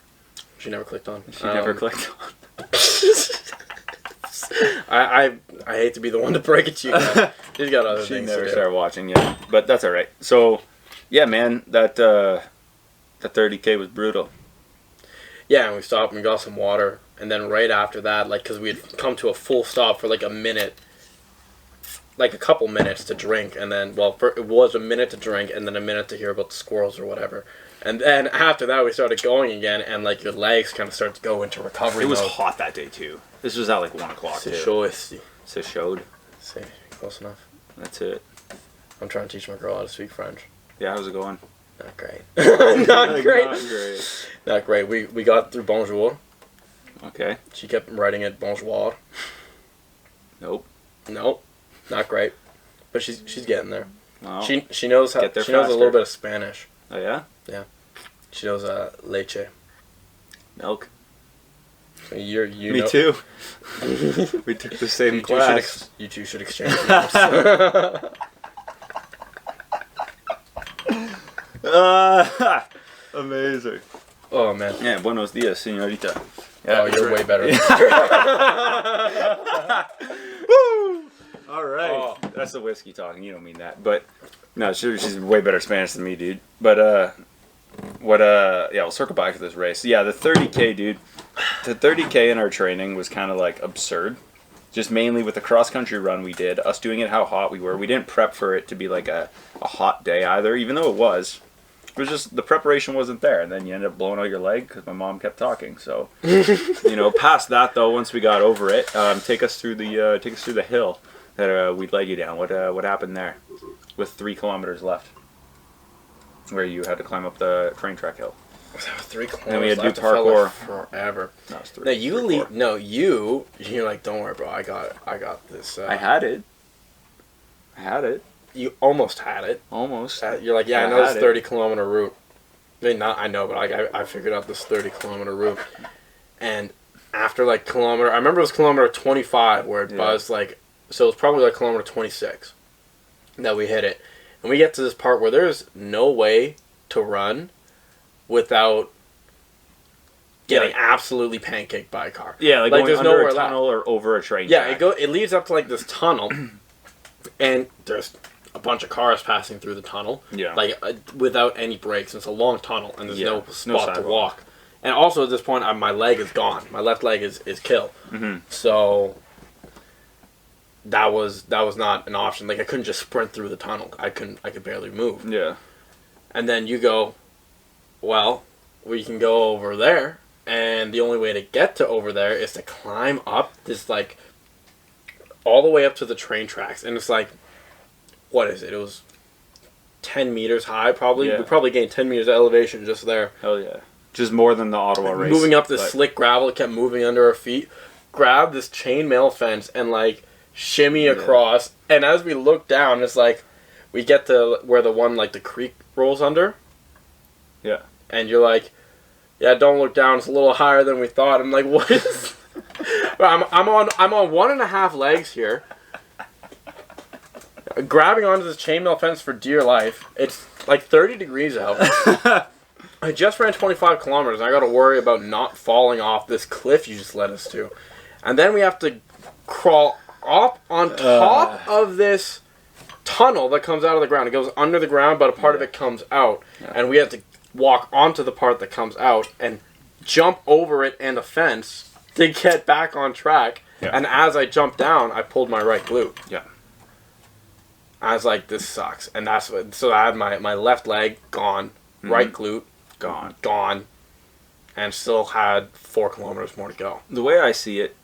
she never clicked on. She never clicked on. I hate to be the one to break it to you. Man. She's got other things to do. She never started watching yet, but that's all right. So, yeah, man, that 30K was brutal. Yeah, and we stopped and we got some water, and then right after that, like, because we had come to a full stop for like a minute. Like a couple minutes to drink, and then, it was a minute to drink, and then a minute to hear about the squirrels or whatever. And then after that, we started going again, and like your legs kind of start to go into recovery mode. It was mode. hot that day too. This was at like 1 o'clock too. C'est chaud. See, close enough. That's it. I'm trying to teach my girl how to speak French. Yeah, how's it going? Not great. Not great. Not great. Not great. We got through bonjour. Okay. She kept writing it bonjour. Nope. Not great, but she's getting there. Well, she knows how. She knows a little bit of Spanish. Oh yeah, She knows leche. milk. So you Me know, too. We took the same class. You two should exchange names. Amazing. Oh man. Yeah, buenos dias, señorita. Oh, you're way better. Woo! All right. Oh. That's the whiskey talking. You don't mean that, but no, she's way better Spanish than me, dude. But yeah, we'll circle back to this race. Yeah, the 30K, dude. The 30K in our training was kind of like absurd. Just mainly with the cross country run we did, us doing it how hot we were. We didn't prep for it to be like a hot day either, even though it was. It was just the preparation wasn't there, and then you ended up blowing out your leg because my mom kept talking. So, past that though, once we got over it, take us through the hill that we led you down. What happened there, with 3 kilometers left, where you had to climb up the train track hill? 3 kilometers. And we had to do left. It felt parkour like forever. No, it was 3. No, you three, leave. four. No, you're like, don't worry, bro. I got this. I had it. You almost had it. Almost. You're like, yeah, I I know this had it. 30-kilometer route. I mean, not I know, but I figured out this 30-kilometer route. And after like kilometer, I remember it was kilometer 25 where it buzzed like, so it was probably like kilometer 26 that we hit it. And we get to this part where there's no way to run without getting absolutely pancaked by a car. Yeah, like going there's under nowhere a tunnel or over a train Yeah, track. it leads up to like this tunnel, and there's a bunch of cars passing through the tunnel. Yeah. Like without any brakes. It's a long tunnel, and there's no spot to sidewalk. walk. And also at this point, my leg is gone. My left leg is killed. Mm-hmm. So that was not an option. Like I couldn't just sprint through the tunnel. I could barely move. Yeah. And then you go, well, we can go over there, and the only way to get to over there is to climb up this like all the way up to the train tracks, and it's like, what is it? It was 10 meters high, probably. Yeah. We probably gained 10 meters of elevation just there. Hell yeah. Just more than the Ottawa race. Moving up this slick gravel, it kept moving under our feet. Grab this chainmail fence and like shimmy across. And as we look down, it's like we get to where the creek rolls under. Yeah. And you're like, yeah, don't look down. It's a little higher than we thought. I'm like, what is? I'm on 1.5 legs here, grabbing onto this chainmail fence for dear life. It's like 30 degrees out. I just ran 25 kilometers. And I got to worry about not falling off this cliff you just led us to, and then we have to crawl up on top of this tunnel that comes out of the ground. It goes under the ground, but a part of it comes out, and we have to walk onto the part that comes out and jump over it and a fence to get back on track. Yeah. And as I jumped down, I pulled my right glute. Yeah. I was like, this sucks. And so I had my left leg gone, right glute gone, and still had 4 kilometers more to go. The way I see it,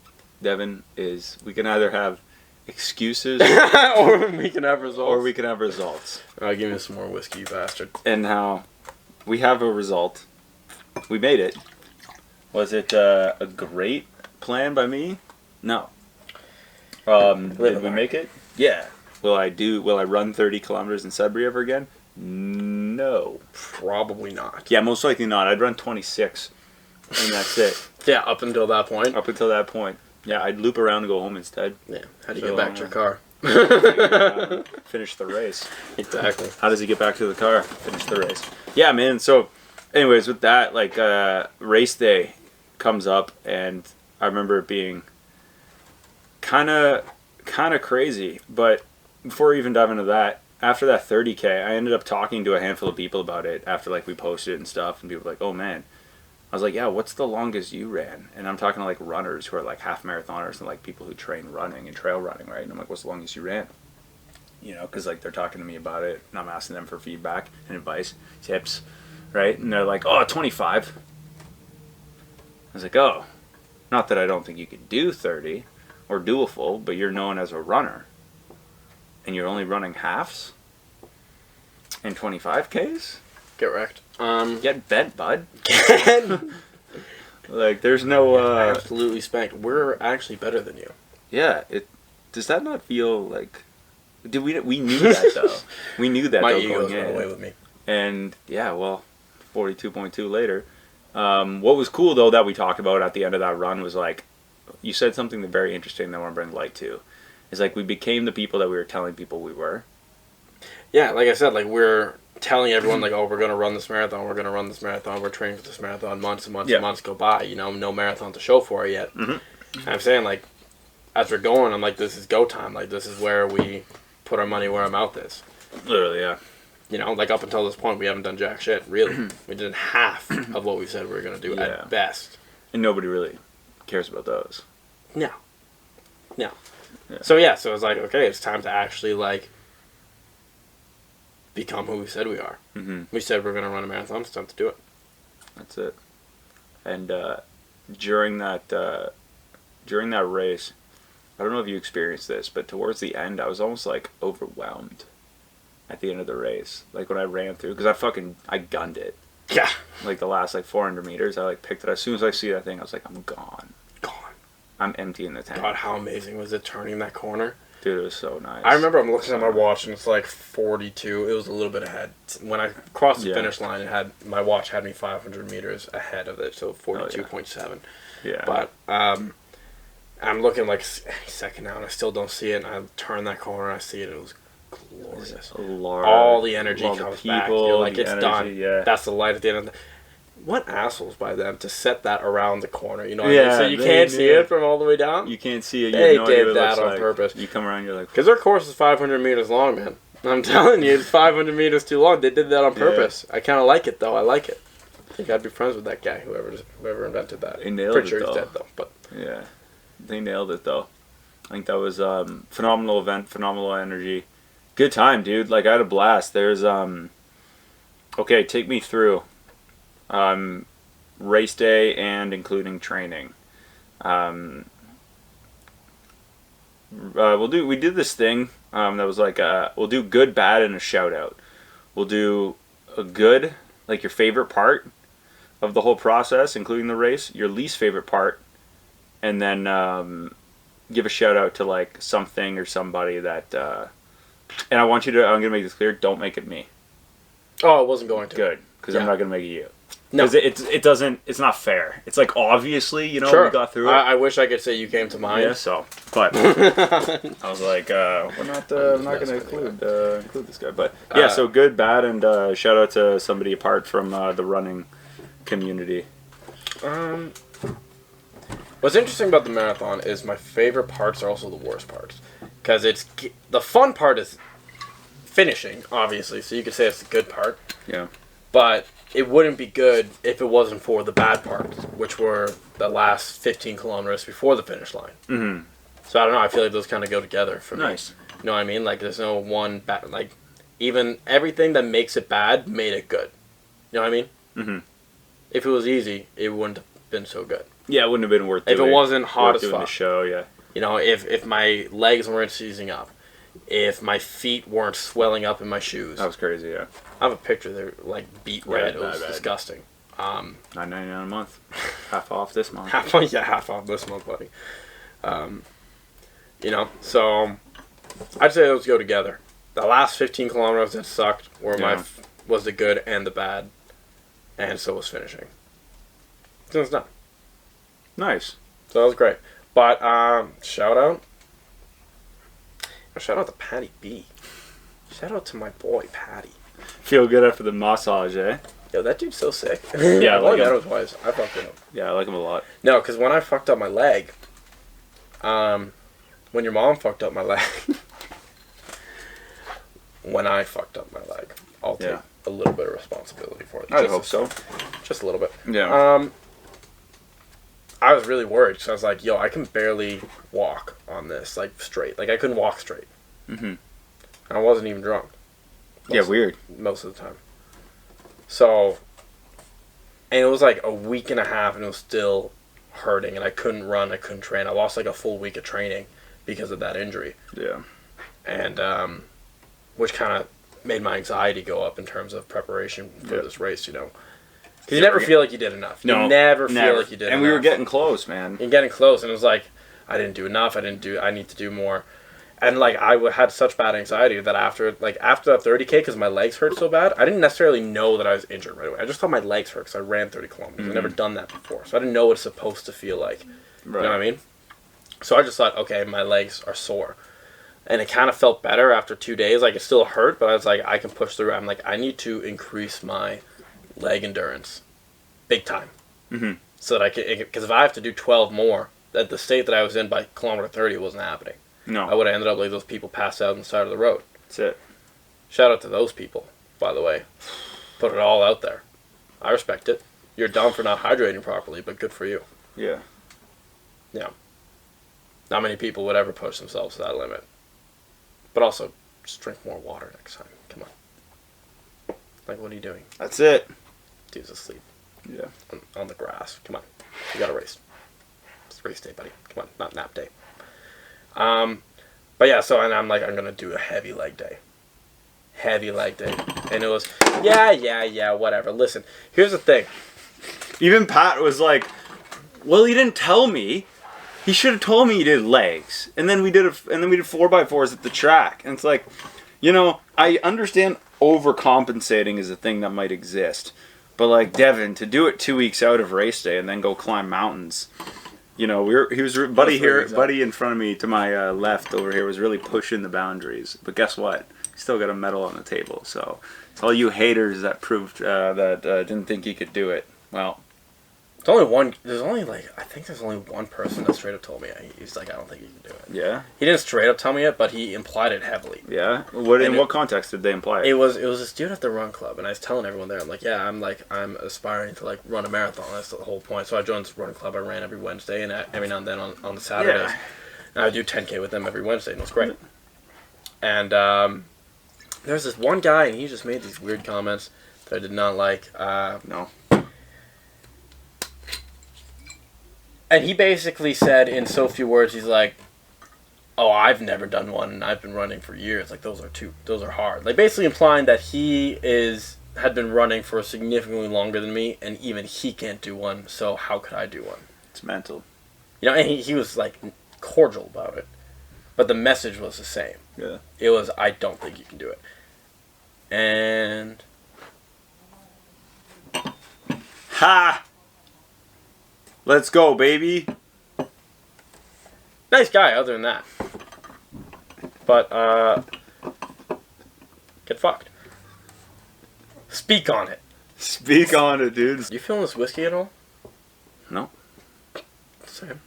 Devin, is we can either have excuses Or we can have results. or we can have results. Give me some more whiskey, you bastard. And now we have a result. We made it. Was it a great plan by me? No. Did we make it? Yeah. Will I run 30 kilometers in Sudbury ever again? No. Probably not. Yeah, most likely not. I'd run 26, and that's it. Yeah, up until that point. Up until that point. Yeah, I'd loop around and go home instead. Yeah. How do you get back to your car? Finish the race. Exactly. How does he get back to the car? Finish the race. Yeah, man. So, anyways, with that, like, race day comes up, and I remember it being kind of crazy. But before we even dive into that, after that 30K, I ended up talking to a handful of people about it after like we posted it and stuff, and people were like, "Oh man." I was like, "Yeah, what's the longest you ran?" And I'm talking to like runners who are like half marathoners and like people who train running and trail running, right? And I'm like, "What's the longest you ran?" You know, because like they're talking to me about it, and I'm asking them for feedback and advice, tips, right? And they're like, "Oh, 25." I was like, "Oh, not that I don't think you could do 30 or do a full, but you're known as a runner, and you're only running halves in 25Ks? Get wrecked. Get bent, bud." Like, there's no absolutely spanked. We're actually better than you. Yeah, does that not feel like we knew that though. We knew that My though ego's going run away in. with me. And yeah, well, 42.2 later. What was cool though that we talked about at the end of that run was like, you said something very interesting that I want to bring light to. It's like we became the people that we were telling people we were. Yeah, like I said, like we're telling everyone like, oh, we're gonna run this marathon, we're training for this marathon, months and months and months go by, no marathon to show for it yet. Mm-hmm. I'm saying like, as we're going, I'm like, this is go time. Like this is where we put our money where our mouth is. Literally, yeah. Like up until this point, we haven't done jack shit. Really, we did half of what we said we were gonna do at best. And nobody really cares about those. No. Yeah. So it was like, okay, it's time to actually like become who we said we are. Mm-hmm. We said we're gonna run a marathon. It's time to do it. That's it. And during that race, I don't know if you experienced this, but towards the end, I was almost like overwhelmed. At the end of the race, like when I ran through, because I gunned it. Yeah. Like the last 400 meters, I picked it. As soon as I see that thing, I was like, I'm gone. I'm emptying the tank. God, how amazing was it turning that corner? Dude, it was so nice. I remember I'm looking at my watch and it's like 42. It was a little bit ahead. When I crossed the finish line, my watch had me 500 meters ahead of it, so 42.7. Yeah. But I'm looking like any second now and I still don't see it. And I turn that corner and I see it. It was glorious. All the energy comes back. You're like, it's done. Yeah. That's the light at the end of the... What assholes by them to set that around the corner, you know what I mean? So you can't see it from all the way down? You can't see it. They did that on purpose. You come around, you're like... Because their course is 500 meters long, man. I'm telling you, it's 500 meters too long. They did that on purpose. I kind of like it, though. I like it. I think I'd be friends with that guy, whoever invented that. They nailed Pretty it, sure though. he's dead, though. But yeah. They nailed it, though. I think that was phenomenal event, phenomenal energy. Good time, dude. Like, I had a blast. There's, okay, take me through. Race day and including training. We did this thing that was like we'll do good, bad, and a shout out. We'll do a good, like your favorite part of the whole process, including the race, your least favorite part, and then give a shout out to like something or somebody that. And I'm gonna make this clear. Don't make it me. Oh, I wasn't going to. Good, because I'm not gonna make it you. No, because it's not fair. It's like obviously, we got through it. I wish I could say you came to mind. Yeah, but I was like, we're not going to include this guy. But yeah, so good, bad, and shout out to somebody apart from the running community. What's interesting about the marathon is my favorite parts are also the worst parts, because the fun part is finishing, obviously. So you could say it's the good part. Yeah. But it wouldn't be good if it wasn't for the bad parts, which were the last 15 kilometers before the finish line. Mm-hmm. So I don't know. I feel like those kind of go together for me. Nice. You know what I mean? Like there's no one bad. Like even everything that makes it bad made it good. You know what I mean? Mm-hmm. If it was easy, it wouldn't have been so good. Yeah, it wouldn't have been worth doing. If it wasn't hot as fuck. Doing the show, yeah. If my legs weren't seizing up. If my feet weren't swelling up in my shoes. That was crazy, yeah. I have a picture. They're like beet red. It was disgusting. $9.99 a month. Half off this month. Half off this month, buddy. So I'd say those go together. The last 15 kilometers that sucked was the good and the bad, and so was finishing. So it's done. Nice. So that was great. But shout out to Patty B. Shout out to my boy Patty. Feel good after the massage, eh? Yo, that dude's so sick. Yeah, I've only met him twice. I fucked him up. Yeah, I like him a lot. No, because when I fucked up my leg, when your mom fucked up my leg, I'll take a little bit of responsibility for it. I hope so. Just a little bit. Yeah. I was really worried because I was like, yo, I can barely walk on this, like, straight. Like, I couldn't walk straight. Mm-hmm. And I wasn't even drunk. Weird. Most of the time. So, and it was like a week and a half and it was still hurting and I couldn't run, I couldn't train. I lost like a full week of training because of that injury. Yeah. And, which kind of made my anxiety go up in terms of preparation for this race, Because you never feel like you did enough. You never feel like you did enough. And we were getting close, man. And getting close, and it was like, I didn't do enough, I need to do more. And like had such bad anxiety that after that 30K, because my legs hurt so bad, I didn't necessarily know that I was injured right away. I just thought my legs hurt because I ran 30 kilometers. I've never done that before, so I didn't know what it's supposed to feel like. Right. You know what I mean? So I just thought, okay, my legs are sore, and it kind of felt better after 2 days. Like it still hurt, but I was like, I can push through. I'm like, I need to increase my leg endurance, big time, so that I can. Because if I have to do 12 more, at the state that I was in by kilometer 30, it wasn't happening. No. I would have ended up like those people passed out on the side of the road. That's it. Shout out to those people, by the way. Put it all out there. I respect it. You're dumb for not hydrating properly, but good for you. Yeah. Yeah. Not many people would ever push themselves to that limit. But also, just drink more water next time. Come on. Like, what are you doing? That's it. Dude's asleep. Yeah. On the grass. Come on. You got to race. It's race day, buddy. Come on. Not nap day. But yeah, so and I'm like, I'm gonna do a heavy leg day, and it was, whatever. Listen, here's the thing. Even Pat was like, well, he didn't tell me. He should have told me he did legs, and then we did 4x4s at the track, and it's like, I understand overcompensating is a thing that might exist, but like Devin, to do it 2 weeks out of race day and then go climb mountains. He was buddy in front of me to my left over here was really pushing the boundaries. But guess what? He still got a medal on the table. So it's all you haters that proved that didn't think he could do it. Well, I think there's only one person that straight up told me. He's like, I don't think you can do it. Yeah. He didn't straight up tell me it, but he implied it heavily. Yeah. What context did they imply it? It was this dude at the run club, and I was telling everyone there, I'm like, yeah, I'm aspiring to like run a marathon. That's the whole point. So I joined this running club. I ran every Wednesday and every now and then on the Saturdays. Yeah. And I would do 10K with them every Wednesday, and it was great. And there's this one guy, and he just made these weird comments that I did not like. No. And he basically said in so few words, he's like, oh, I've never done one, and I've been running for years. Like, those are hard. Like, basically implying that he had been running for significantly longer than me, and even he can't do one, so how could I do one? It's mental. And he was, like, cordial about it. But the message was the same. Yeah. It was, I don't think you can do it. And... Ha! Let's go, baby. Nice guy, other than that. But, get fucked. Speak on it. Speak on it, dude. You feeling this whiskey at all? No. Same.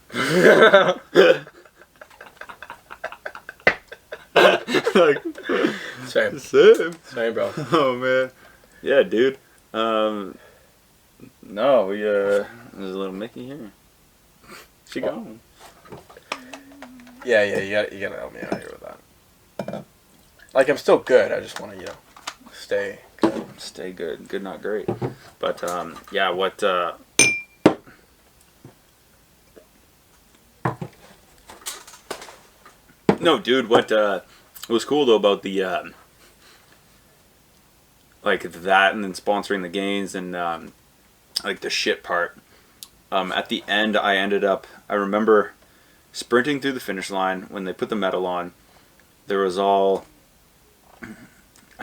Same, bro. Oh, man. Yeah, dude. No, there's a little Mickey here. She gone. Yeah, you gotta help me out here with that. Like, I'm still good. I just want to, stay good. Stay good. Good, not great. But, yeah, what, No, dude, what, was cool, though, about the, like, that and then sponsoring the gains and, like, the shit part. At the end, I remember sprinting through the finish line when they put the medal on. There was I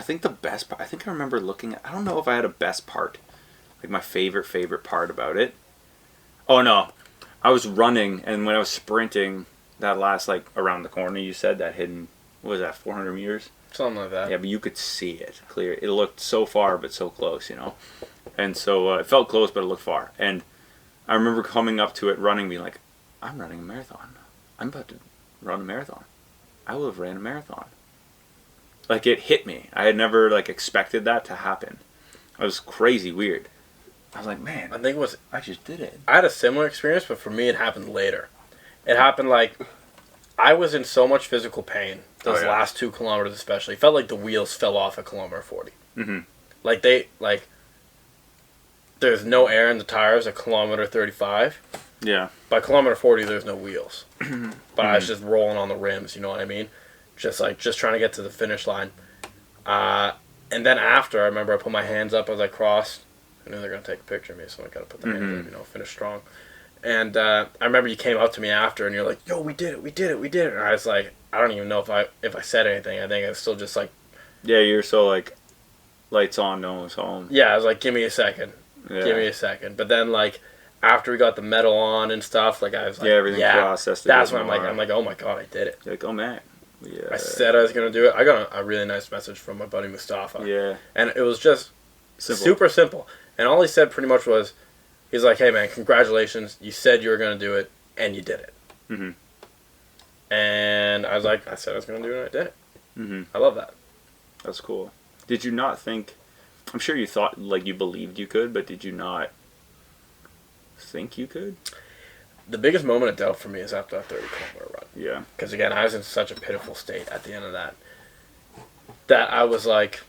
think the best part, I remember looking at, I don't know if I had a best part, like my favorite part about it. Oh no, I was running, and when I was sprinting, that last, like, around the corner, you said that hidden, what was that, 400 meters? Something like that. Yeah, but you could see it clear. It looked so far, but so close, And so it felt close, but it looked far. And I remember coming up to it, running, being like, I'm running a marathon. I'm about to run a marathon. I will have ran a marathon. Like, it hit me. I had never, like, expected that to happen. It was crazy weird. I was like, man, I think I just did it. I had a similar experience, but for me it happened later. It happened, like, I was in so much physical pain, those last 2 kilometers especially. It felt like the wheels fell off at kilometer 40. Mm-hmm. There's no air in the tires at kilometer 35. Yeah. By kilometer 40, there's no wheels. But I was just rolling on the rims, you know what I mean? Just trying to get to the finish line. And then after, I remember I put my hands up as I crossed. I knew they were going to take a picture of me, so I got to put the hands up, finish strong. And I remember you came up to me after, and you're like, yo, we did it. And I was like, I don't even know if I said anything. I think I was still just like, Yeah, you're so like lights on, no one's home. yeah, I was like, give me a second. Yeah. Give me a second. But then, like, after we got the medal on and stuff, like, I was like, Yeah, everything processed. That's when I'm like, oh my god, I did it. You're like, oh man. Yeah. I said I was going to do it. I got a really nice message from my buddy Mustafa. Yeah. And it was just super simple. And all he said pretty much was, he's like, hey man, congratulations. You said you were going to do it, and you did it. Mm-hmm. And I was like, I said I was going to do it, and I did it. Mm-hmm. I love that. That's cool. Did you not think... I'm sure you thought, like, you believed you could, but did you not think you could? The biggest moment of doubt for me is after that 30-kilometer run. Yeah. Because, again, I was in such a pitiful state at the end of that I was like,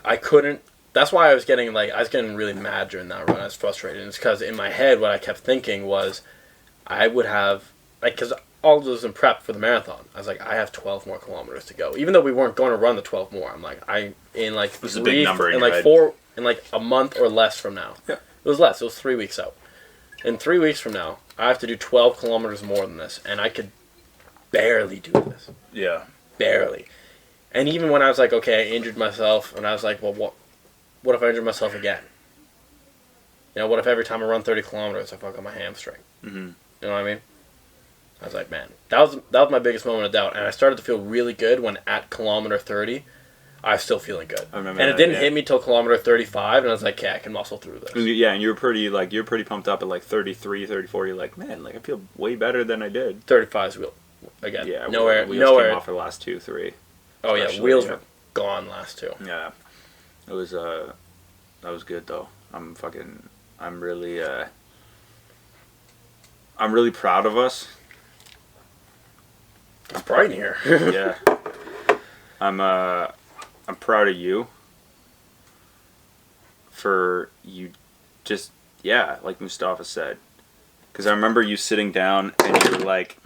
I couldn't... That's why I was getting really mad during that run. I was frustrated. And it's because in my head, what I kept thinking was, I would have... Like, because all of this was in prep for the marathon. I was like, I have 12 more kilometers to go. Even though we weren't going to run the 12 more. I'm like, this is a big number in your head. in like a month or less from now. Yeah. It was less. It was 3 weeks out. In 3 weeks from now, I have to do 12 kilometers more than this. And I could barely do this. Yeah. Barely. And even when I was like, okay, I injured myself. And I was like, well, what if I injure myself again? You know, what if every time I run 30 kilometers, I fuck up my hamstring? Mm-hmm. You know what I mean? I was like, man, that was my biggest moment of doubt, and I started to feel really good when at kilometer 30, I was still feeling good. I remember and that, it didn't hit me till kilometer 35, and I was like, okay, I can muscle through this. Yeah, and you're pretty pumped up at like 33, 34. You're like, man, like I feel way better than I did. 35's wheel again. Yeah, nowhere. Wheels came off for the last 2, 3. Oh yeah, wheels were gone last 2. Yeah, it was that was good though. I'm really proud of us. It's bright in here. Yeah. I'm proud of you for you just, like Mustafa said. Because I remember you sitting down and you were like,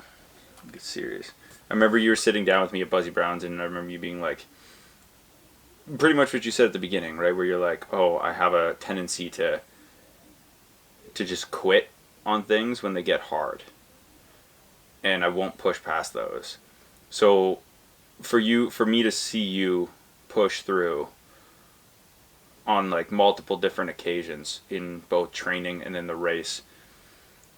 get serious. I remember you were sitting down with me at Buzzy Brown's and I remember you being like, pretty much what you said at the beginning, right? Where you're like, oh, I have a tendency to just quit on things when they get hard. And I won't push past those. So for me to see you push through on like multiple different occasions in both training and in the race,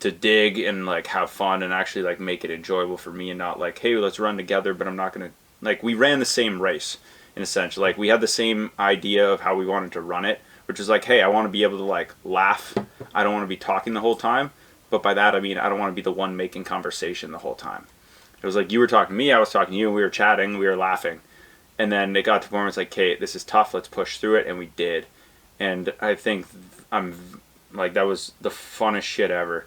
to dig and like have fun and actually like make it enjoyable for me and not like, hey, let's run together, but I'm not going to, like, we ran the same race in a sense. Like we had the same idea of how we wanted to run it, which is like, hey, I want to be able to like laugh. I don't want to be talking the whole time. But by that, I mean, I don't want to be the one making conversation the whole time. It was like you were talking to me, I was talking to you, and we were chatting, we were laughing. And then it got to the point where it's like, Kate, this is tough, let's push through it, and we did. And I think that was the funnest shit ever.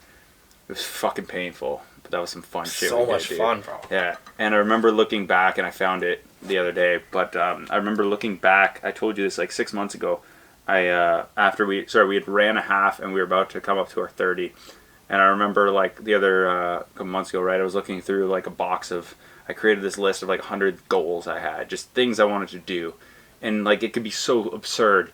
It was fucking painful, but that was some fun shit. So much fun, bro. Yeah, and I remember looking back, and I found it the other day, but I remember looking back, I told you this like 6 months ago, we had ran a half, and we were about to come up to our 30. And I remember, like, the other couple months ago, right, I was looking through, like, a box of, I created this list of, like, 100 goals I had, just things I wanted to do. And, like, it could be so absurd.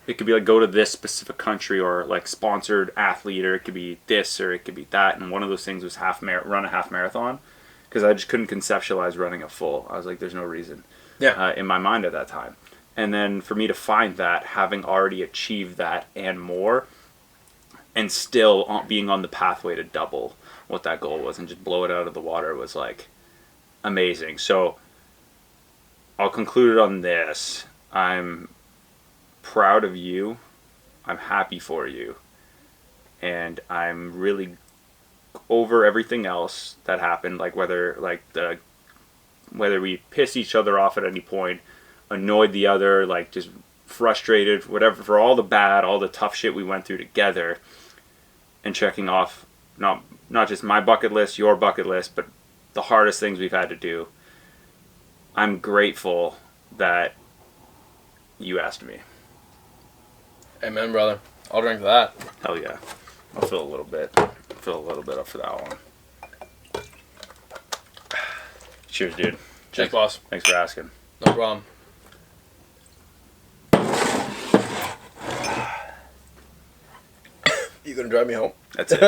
It could be, like, go to this specific country or, like, sponsored athlete, or it could be this, or it could be that. And one of those things was run a half marathon, because I just couldn't conceptualize running a full. I was like, there's no reason in my mind at that time. And then for me to find that, having already achieved that and more, and still being on the pathway to double what that goal was and just blow it out of the water was like amazing. So I'll conclude it on this. I'm proud of you. I'm happy for you. And I'm really over everything else that happened, like whether we pissed each other off at any point, annoyed the other, like just frustrated, whatever, for all the bad, all the tough shit we went through together. And checking off not just my bucket list, your bucket list, but the hardest things we've had to do. I'm grateful that you asked me. Amen, brother. I'll drink that. Hell yeah. I'll fill a little bit up for that one. Cheers, dude. Cheers, boss. Thanks for asking. No problem. You gonna drive me home? That's it.